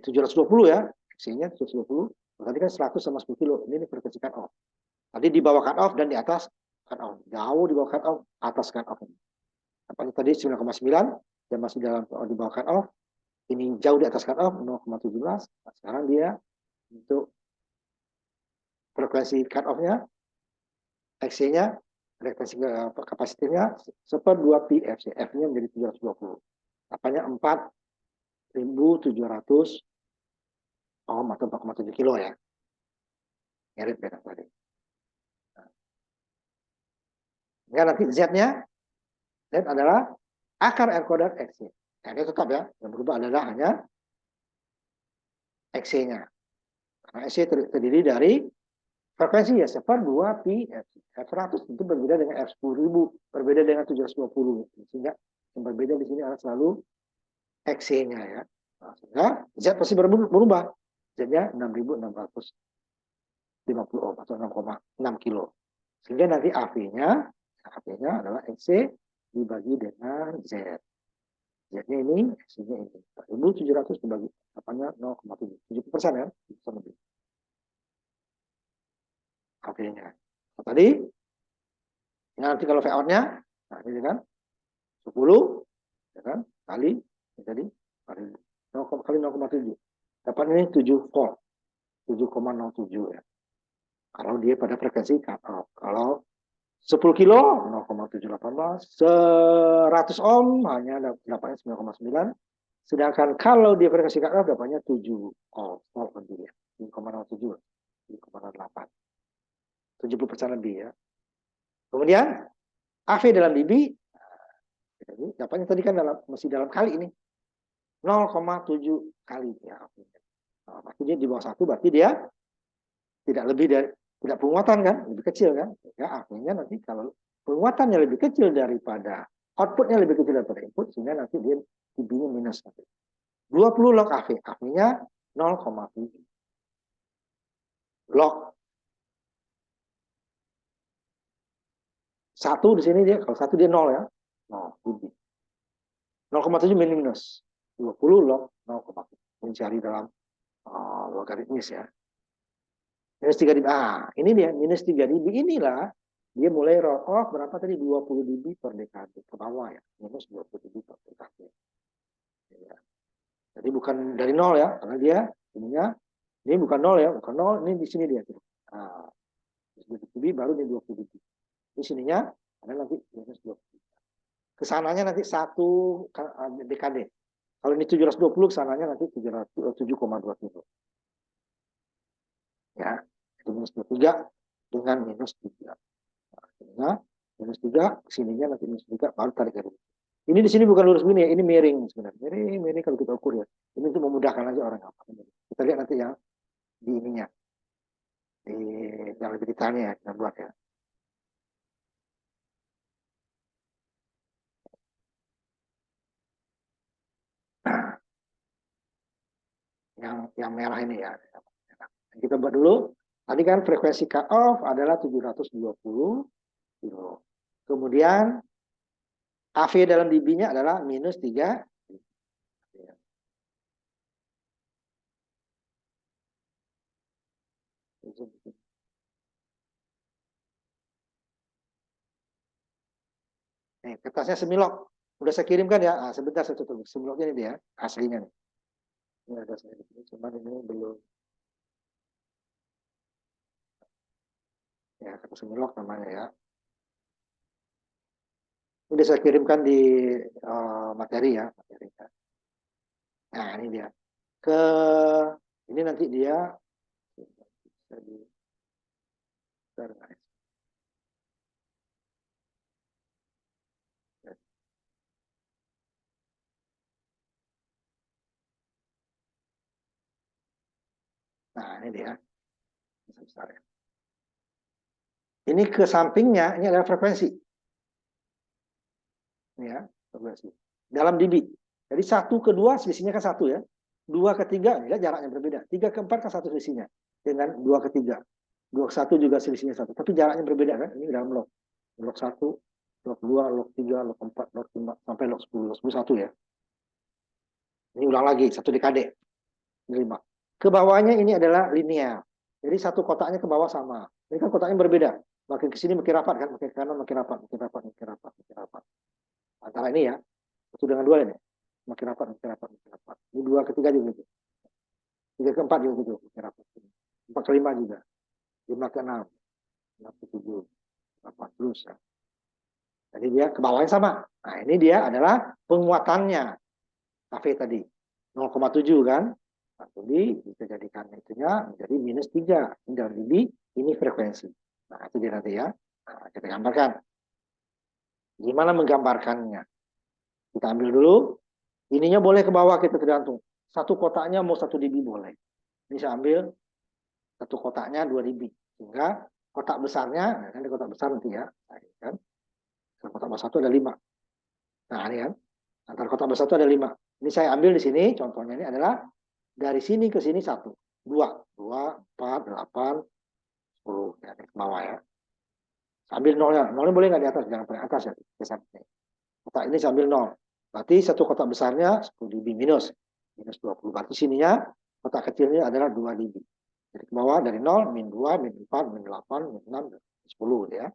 720 ya, XC-nya 720, tadi kan 100 sama 10 kilo, ini frekuensi cut off. Tadi di bawah cut off dan di atas cut off. Jauh di bawah cut off, atas cut off. Apanya tadi 9,9, dan masih dalam di bawah cut off. Ini jauh di atas cut off, 0,17. Nah, sekarang dia untuk frekuensi cut off-nya, XC-nya, frekuensi kapasitifnya, 1/2 pi FC. F-nya menjadi 720. Apanya 4.700 ohm atau 4,7 kilo ya. Mirip ya tadi. Nah, nanti Z-nya, Z adalah akar encoder XC. Nah, ini tetap ya, yang berubah adalah hanya XC-nya. Karena XC terdiri dari frekuensi ya, 1/2 pi F. F100 tentu berbeda dengan F10.000, berbeda dengan 720. Sehingga yang berbeda di sini adalah selalu XC-nya ya. Nah, sehingga Z pasti berubah. Z-nya 6.650 ohm atau 6,6 kilo. Sehingga nanti AV-nya adalah XC dibagi dengan Z. Z-nya ini, XC-nya ini. 1.700 dibagi apanya 0,7. 70% ya, 70% lebih. AV-nya. Nah, tadi, nanti kalau V out-nya, nah ini kan 10, ya kan, kali, ini tadi, kali 0,7. Dapat ini 7 volt, 7,07 ya. Kalau dia pada frekuensi cut off. Kalau 10 kilo, 0,718. 100 ohm, hanya dapatnya 9,9. Sedangkan kalau dia frekuensi cut off, dapatnya 7 ohm. Volt lebih ya. 7,07, 7,08. 70% lebih ya. Kemudian, AV dalam dB, dapatnya tadi kan masih dalam kali ini. 0,7 kali ya. Nah, maksudnya di bawah 1 berarti dia tidak lebih dari, tidak penguatan kan, lebih kecil kan. Ya, artinya nanti kalau penguatannya lebih kecil daripada outputnya lebih kecil daripada input, sehingga nanti dia dB-nya minus. 20 log AV, AV-nya 0,7. Log 1 di sini dia, kalau 1 dia 0 ya. 0 dB. 0,7 minus 20 log 0,7. Mencari dalam logaritmis ya. Minus 3 dB. Ah, ini dia, minus 3 dB inilah dia mulai roll off berapa tadi? 20 dB per dekade ke bawah ya. Minus 20 dB per dekade. Ya. Jadi bukan dari 0 ya, karena dia ininya ini bukan 0 ya, bukan 0, ini di sini dia. Nah, 20 dB baru ini 20 dB. Di sininya ada nanti minus 20. Kesananya nanti 1 dekade. Kalau ini 720, kesananya nanti 7,2 kilo. Ya, itu minus 23 dengan minus 3. Nah, minus 3, sininya nanti minus 3, baru tarik garis. Ini di sini bukan lurus begini ya, ini miring sebenarnya. Miring kalau kita ukur ya. Ini untuk memudahkan aja orang apa. Kita lihat nanti yang di ininya. Di yang lebih detailnya ya, kita buat ya. Yang merah ini ya. Kita buat dulu. Tadi kan frekuensi cut off adalah 720 kilo. Kemudian AV dalam dB-nya adalah minus 3. Nih, kertasnya semilok. Udah saya kirimkan ya. Ah, sebentar saya tutup simuloknya ini dia aslinya nih. Ini ada saya di sini, cuman ini belum ya kata simulok namanya ya. Udah saya kirimkan di materi ya, materi. Nah, ini dia. Ke ini nanti dia bisa di nah, ini dia. Besar ya. Ini ke sampingnya, ini adalah frekuensi. Ini ya, frekuensi. Dalam dB. Jadi 1 ke 2 selisihnya kan 1 ya. 2 ke 3, ya jaraknya berbeda. 3 ke 4 kan 1 selisihnya. Dengan 2 ke 3. 2 ke 1 juga selisihnya 1. Tapi jaraknya berbeda kan. Ini dalam log. Log 1, log 2, log 3, log 4, log 5, sampai log 10. Log 10 1 ya. Ini ulang lagi, 1 dekade. 5. Ke bawahnya ini adalah linear. Jadi satu kotaknya ke bawah sama. Ini kan kotaknya berbeda. Makin ke sini makin rapat kan, makin ke kanan makin rapat, makin rapat, makin rapat, makin rapat. Antara ini ya, satu dengan dua ini. Makin rapat, makin rapat, makin rapat. Ini 2 ke 3 juga gitu. 3 ke 4 juga gitu, makin rapat. 4 ke 5 juga. 5 ke 6, 6 ke 7, 8 terus ya. Jadi dia ke bawahnya sama. Nah ini dia adalah penguatannya. KV tadi. 0,7 kan. Nah, jadi bisa jadikan itunya menjadi minus 3. Ini dalam dB, ini frekuensi. Nah, itu dia nanti ya. Nah, kita gambarkan. Gimana menggambarkannya? Kita ambil dulu. Ininya boleh ke bawah, kita tergantung. Satu kotaknya mau 1 dB boleh. Ini saya ambil satu kotaknya 2 dB. Sehingga kotak besarnya, nah, di kotak besar nanti ya. Nah, kan? Kotak besar itu ada 5. Nah, ini kan. Antara kotak besar itu ada 5. Ini saya ambil di sini, contohnya ini adalah dari sini ke sini 1. 2, 2, 4, 8, 10. Ya, ke bawah ya. Sambil nolnya. Nolnya boleh nggak di atas? Jangan paling atas ya. Kotak ini sambil nol. Berarti satu kotak besarnya 10 dB minus. Minus 20. Berarti sininya kotak kecilnya adalah 2 dB. Jadi ke bawah dari 0, min 2, min 4, min 8, min 6, 10 ya.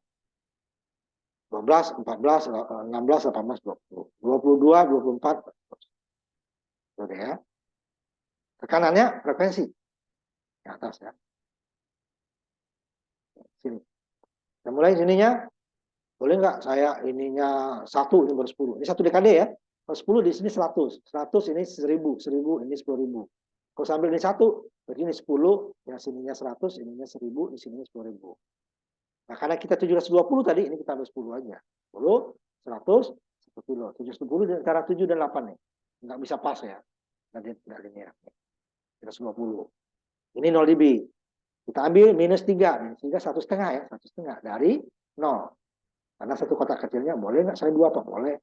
12, 14, 16, 18, 20. 22, 24. Oke ya. Tekanannya frekuensi. Di atas ya. Sini. Kita mulai sininya. Boleh nggak saya ininya 1, ini baru 10. Ini 1 dekade ya. Kalau 10 di sini 100. 100 ini 1000. 1000 ini 10.000. Kalau sambil ini 1, berarti ini 10. Yang sininya 100, ininya 1000, di sininya 10.000. Nah, karena kita 720 tadi, ini kita ambil 10 aja. 10, 100, 1 kilo. 720 antara 7 dan 8 nih. Nggak bisa pas ya. Nggak linear. 720. Ini 0 dB. Kita ambil minus 3. Minus 3 1,5 ya. 1,5 dari 0. Karena satu kotak kecilnya boleh nggak saya 2 apa? Boleh.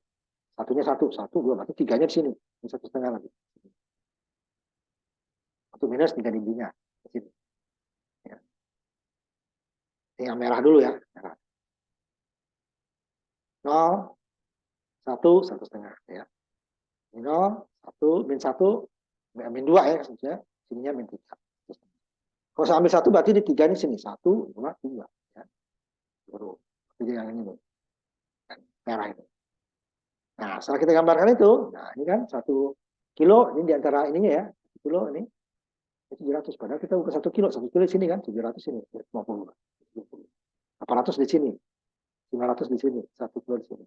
Satunya 1, 1, 2. Berarti 3-nya di sini. Ini 1,5 lagi. 1 minus 3 dB-nya. Di sini. Ya. Yang merah dulu ya. Merah. 0, 1, 1,5 ya. 0, 1, min 1, min 2 ya maksudnya. Sininya min 3. Kalau saya ambil 1 berarti di 3 ini sini. 1, 2, 3. Ya. Baru. Jadi yang ini nih. Merah ini. Nah, setelah kita gambarkan itu, nah ini kan 1 kilo, ini diantara ininya ya. 1 kilo ini. 700. Padahal kita bukan 1 kilo. 1 kilo di sini kan. 700 ini. 50. 800 di sini. 500 di sini. 1 kilo di sini.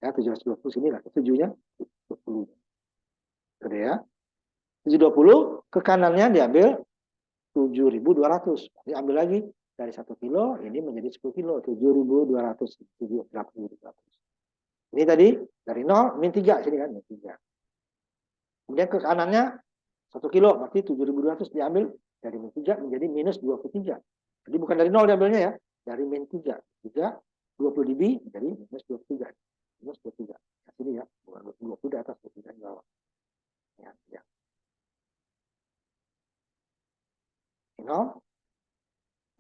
Ya, 720 sini lah. 7-nya 20. Gitu ya. 720 ke kanannya diambil 7.200. Diambil lagi dari 1 kilo ini menjadi 10 kilo. 7.200. 7.200. Ini tadi dari 0 min 3 sini kan min 3. Kemudian ke kanannya 1 kilo berarti 7.200 diambil dari min 3 menjadi minus 23. Jadi bukan dari 0 diambilnya ya, dari min 3. 3 20 dB jadi minus 23. Minus 23. Nah, sini ya, bukan 20 di atas, 23 di bawah. Ya, ya. Ini 0,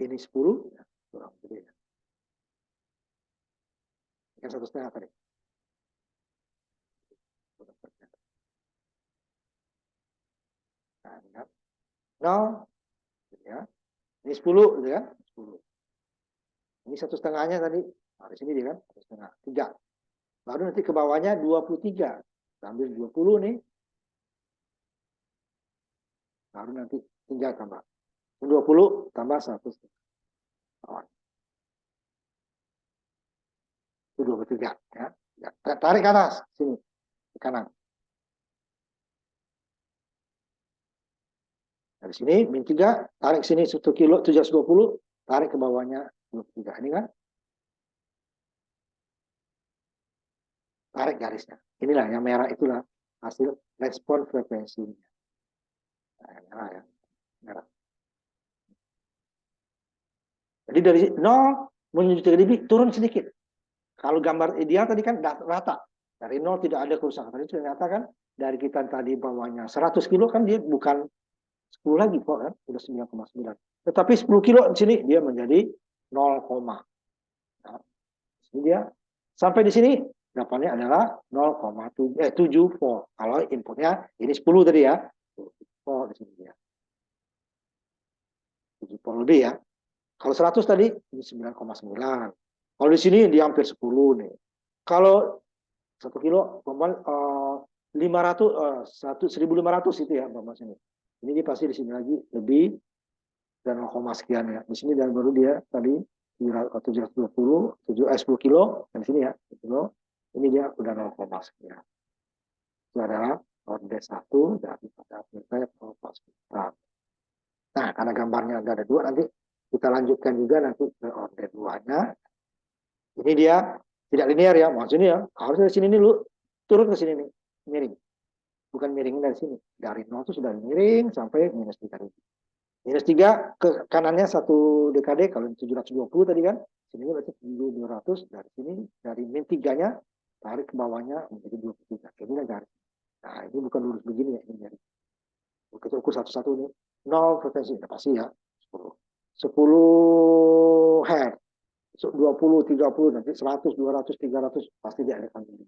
ini 10, ya, kurang gede ya. Ini kan 1,5 tadi. Nah, ini kan 0, ya. Ini 10, gitu kan? 10. Ini 1,5-nya tadi. Nah, di sini dia kan 1,5. 3. Baru nanti ke bawahnya 23. Kita ambil 20 nih. Baru nanti tinggal tambah. 20 tambah 100. Oh, itu 23. Ya. Ya. Tarik ke atas. Sini. Ke kanan. Dari sini, min 3. Tarik sini 1 kilo 720. Tarik ke bawahnya 23. Ini kan. Tarik garisnya. Inilah yang merah itulah hasil respon frekuensinya. Nah, merah ya. Merah. Jadi dari 0 menuju 3 dB turun sedikit. Kalau gambar ideal tadi kan rata. Dari 0 tidak ada kerusakan. Tadi ternyata kan dari kita tadi bawahnya 100 kilo kan dia bukan 10 lagi kok kan. Sudah 9,9. Tetapi 10 kilo di sini dia menjadi 0, nah, ini dia. Sampai di sini dapatnya adalah 0,7 volt. Kalau inputnya ini 10 tadi ya. 10 volt di sini dia. 7 volt lebih ya. Kalau 100 tadi ini 9,9. Kalau di sini dia hampir 10 nih. Kalau 1 kilo 500 1.500 itu ya Bapak sini. Ini dia pasti di sini lagi lebih dan 0, sekian ya. Di sini dan baru dia tadi 720 10 kilo dan sini ya 10 kilo. Ini dia udah 0, sekian. Itu adalah orde 1 daripada filter sekitar. Nah, karena gambarnya ada dua, nanti kita lanjutkan juga nanti ke orde 2-nya. Ini dia tidak linear ya, maksudnya ya, harusnya dari sini nih lu turun ke sini nih, miring. Bukan miring dari sini. Dari 0 itu sudah miring sampai minus 3. Minus 3 ke kanannya 1 dekade, kalau 720 tadi kan, sini berarti 200, dari sini, dari min 3-nya, tarik ke bawahnya menjadi 23. Ini kan garis. Nah, ini bukan lurus begini ya, ini garis. Kita ukur satu-satu ini. 0 frekuensi, ya pasti ya. 10. 10 Hz. 20, 30, nanti 100, 200, 300, pasti dia akan ini.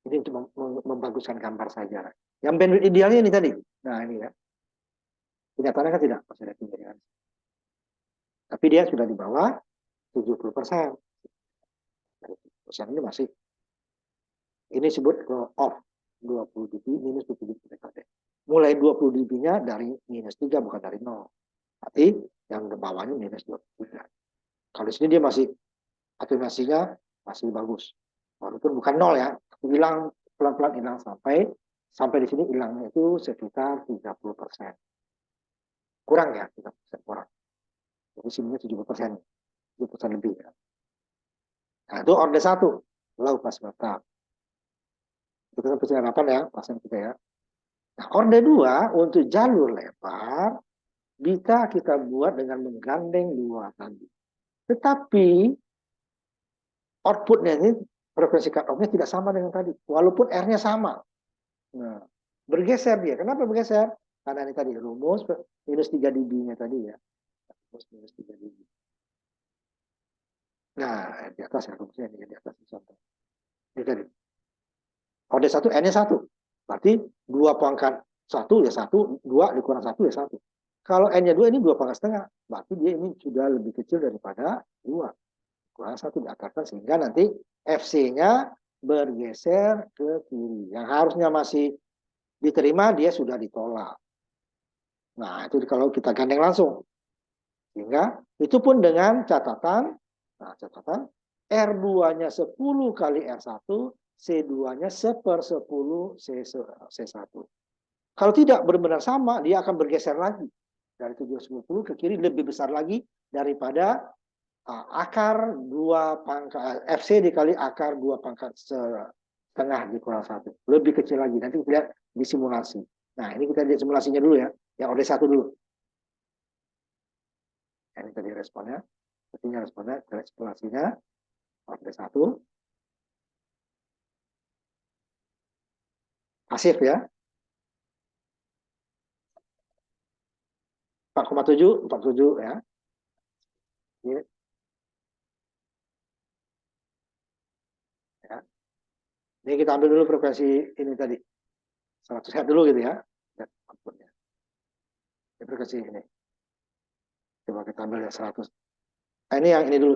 Ini untuk membaguskan gambar saja. Yang bandwidth idealnya ini tadi. Nah, ini ya. Kenyataannya kan tidak. Masih ada tinggian. Tapi dia sudah di bawah 70%. Persen ini masih. Ini disebut off. 20 dB minus 20 dB. Mulai 20 dB-nya dari minus 3, bukan dari 0. Berarti yang di bawahnya minus 23. Kalau di sini dia masih atenuasinya masih bagus. Walaupun bukan 0 ya. Hilang pelan-pelan hilang sampai di sini hilangnya itu sekitar 30%. Kurang ya, 30% kurang. Jadi sininya 70%. 70% lebih ya. Nah, itu orde 1. Low pass filter. Itu kan penerapan ya, pasien kita ya. Nah, orde 2 untuk jalur lebar bisa kita buat dengan menggandeng dua tadi. Tetapi outputnya ini frekuensi cut off-nya tidak sama dengan tadi. Walaupun R-nya sama. Nah, bergeser dia. Kenapa bergeser? Karena ini tadi rumus minus 3 dB-nya tadi ya. Minus 3 dB. Nah, di atas ya rumusnya ini di atas contoh. Ini tadi. Orde 1 N-nya 1. Berarti 2 pangkat 1 ya 1, 2 dikurang 1 ya 1. Kalau N-nya 2 ini 2 pangkat setengah. Berarti dia ini sudah lebih kecil daripada 2. Kurang 1 diakarkan sehingga nanti FC-nya bergeser ke kiri. Yang harusnya masih diterima dia sudah ditolak. Nah, itu kalau kita gandeng langsung. Sehingga itu pun dengan catatan, nah catatan R2-nya 10 kali R1, C2-nya 1/10 C1. Kalau tidak benar-benar sama, dia akan bergeser lagi. Dari 710 ke kiri lebih besar lagi daripada akar 2 pangkat FC dikali akar 2 pangkat setengah dikurang 1. Lebih kecil lagi. Nanti kita lihat di simulasi. Nah, ini kita lihat simulasinya dulu ya. Yang orde 1 dulu. Nah, ini tadi responnya. Sepertinya responnya, simulasinya orde 1. Pasif ya. 4,7, 47 ya. Ini, ya. Ini kita ambil dulu frekuensi ini tadi. 100 Hz dulu gitu ya. Lihat outputnya. Ini frekuensi ini. Coba kita ambil ya 100. Nah, ini yang ini dulu.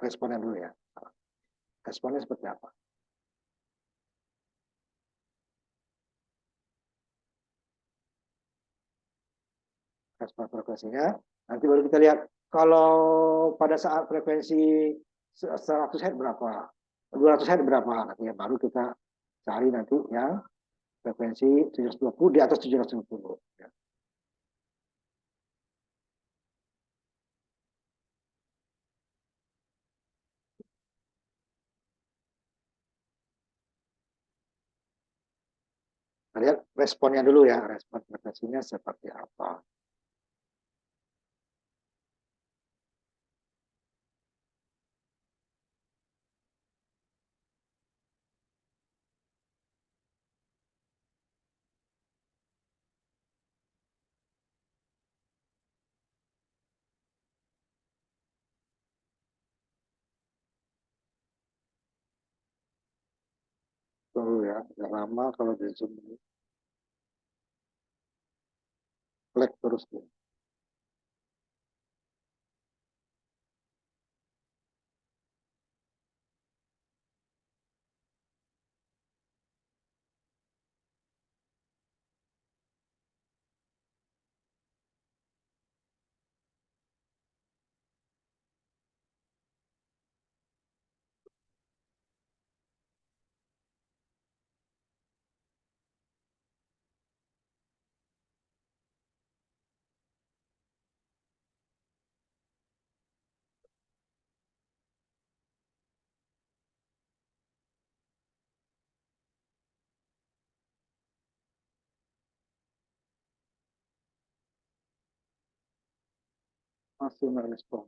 Responnya dulu ya. Responnya seperti apa? respon frekuensinya. Nanti baru kita lihat kalau pada saat frekuensi 100 Hz berapa, 200 Hz berapa, nanti ya baru kita cari nanti yang frekuensi 720 di atas 720. Ya. Kita lihat responnya dulu ya, respon frekuensinya seperti apa. Tunggu ya, agak lama kalau di Zoom ini. Klik terus tuh. Masih merespon.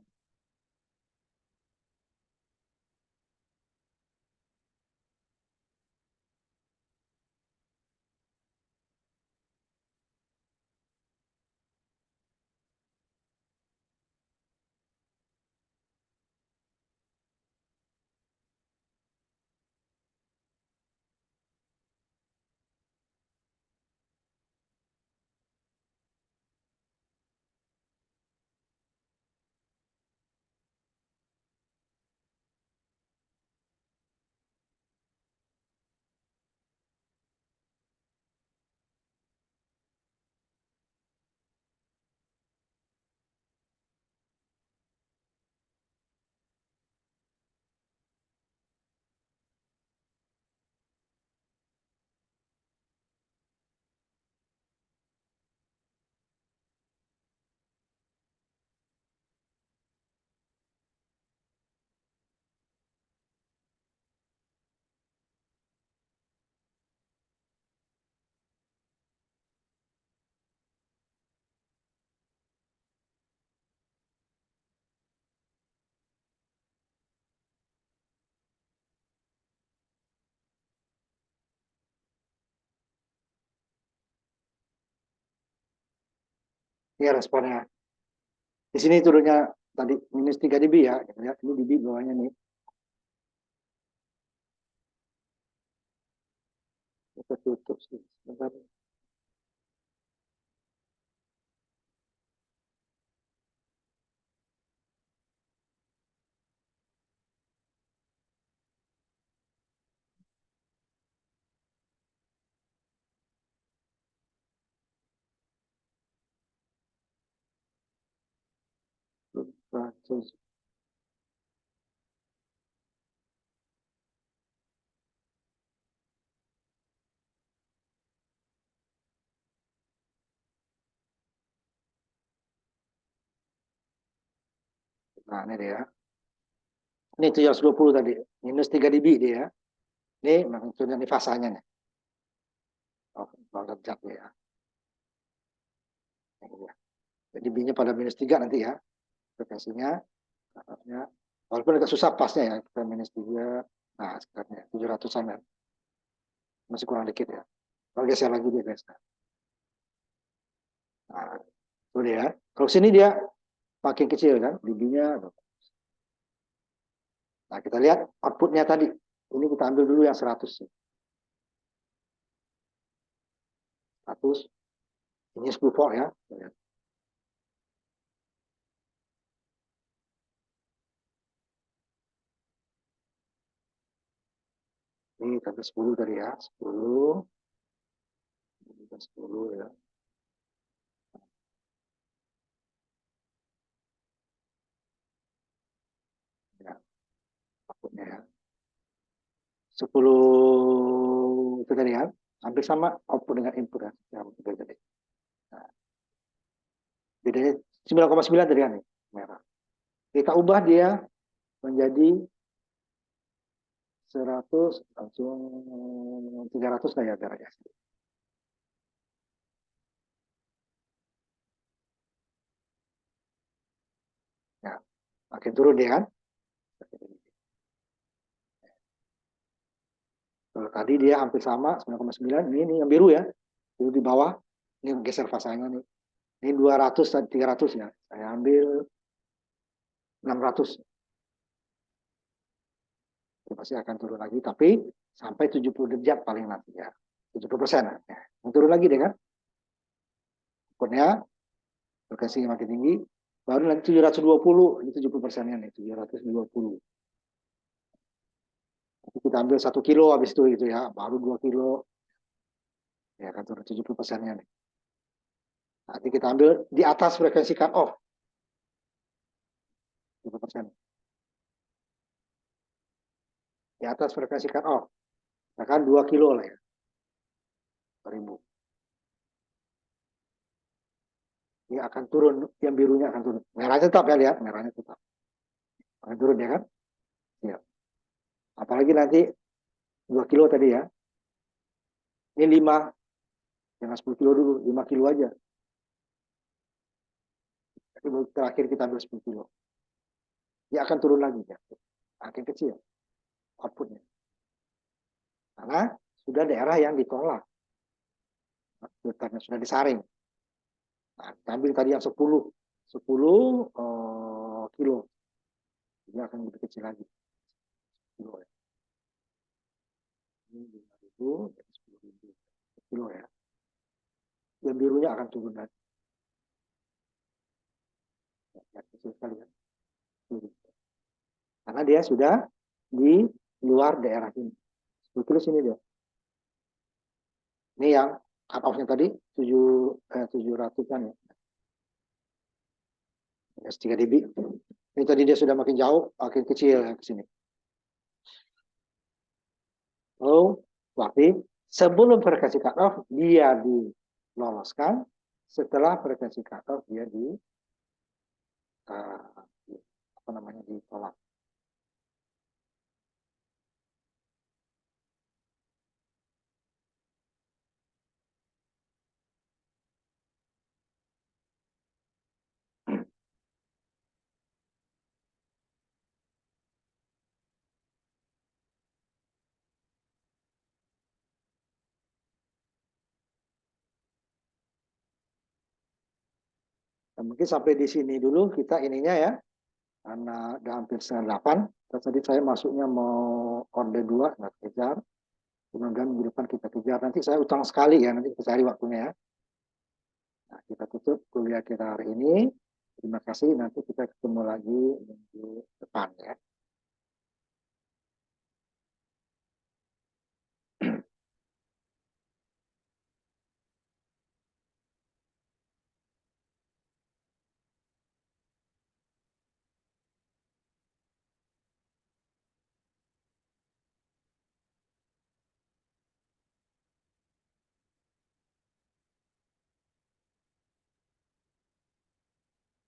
Ini responnya. Di sini turunnya tadi minus 3 dB ya. Kita lihat ini dB bawahnya nih. Kita tutup sih. Sebentar. Nah, ini dia. Ini 720 tadi. Minus 3 dB dia ya. Ini maksudnya ini fasanya nih. Oh, derajat ya. Jadi dB-nya pada minus 3 nanti ya. Frekuensinya. Walaupun agak susah pasnya ya. Kita minus 3. Nah, sekarang 700-an ya. Masih kurang dikit ya. Kalau geser lagi dia guys. Nah, itu dia. Kalau sini dia makin kecil kan. dB-nya. Nah, kita lihat outputnya tadi. Ini kita ambil dulu yang 100. 100. Ini 10 volt ya. Ini kata 10 tadi ya. 10. 10 ya. 10 itu tadi kan, hampir sama output dengan input kan. Nah, bedanya 9,9 tadi kan nih, merah. Kita ubah dia menjadi 100, langsung 300 lah ya darahnya. Nah, makin turun dia kan. Kalau tadi dia hampir sama 9,9, ini yang biru ya. Itu di bawah, ini geser fasanya nih. Ini 200 dan 300 ya. Saya ambil 600. Itu pasti akan turun lagi, tapi sampai 70 derajat paling nanti ya. 70%. Ya. Turun lagi deh kan. Pokoknya frekuensinya makin tinggi, baru nanti 720, ini 70%-nya nih, 720. Kita ambil 1 kilo habis itu gitu ya, baru 2 kilo, ya kan turun 70%-nya nih. Nanti kita ambil di atas frekuensi cut off, 70%. Di atas frekuensi cut off, kan 2 kilo lah ya, 1000. Ini akan turun, yang birunya akan turun. Merahnya tetap ya, lihat, merahnya tetap. Akan turun ya kan? Ya. Apalagi nanti 2 kilo tadi ya. Ini 5, jangan 10 kilo dulu, 5 kilo aja. Tapi terakhir kita ambil 10 kilo. Dia akan turun lagi ya. Makin kecil outputnya. Karena sudah daerah yang ditolak. Filternya sudah disaring. Nah, kita ambil tadi yang 10 kilo. Dia akan lebih kecil lagi. Kilo ya. Ini 5.000, jadi 10.000 kilo ya. Yang birunya akan turun lagi. Ya, kecil sekali ya. Karena dia sudah di luar daerah ini. 10 kilo sini dia. Ini yang cut off-nya tadi 700-an ya. 3 dB. Ini tadi dia sudah makin jauh, makin kecil ya ke sini. Oh, berarti sebelum frekuensi cut off dia diloloskan, setelah frekuensi cut off dia apa namanya ditolak. Dan mungkin sampai di sini dulu kita ininya ya, karena udah hampir setengah 8. Terus tadi saya masuknya mau order 2, nggak kejar. Kemudian minggu depan kita kejar. Nanti saya utang sekali ya, nanti kita cari waktunya ya. Nah, kita tutup kuliah kita hari ini. Terima kasih, nanti kita ketemu lagi minggu depan ya.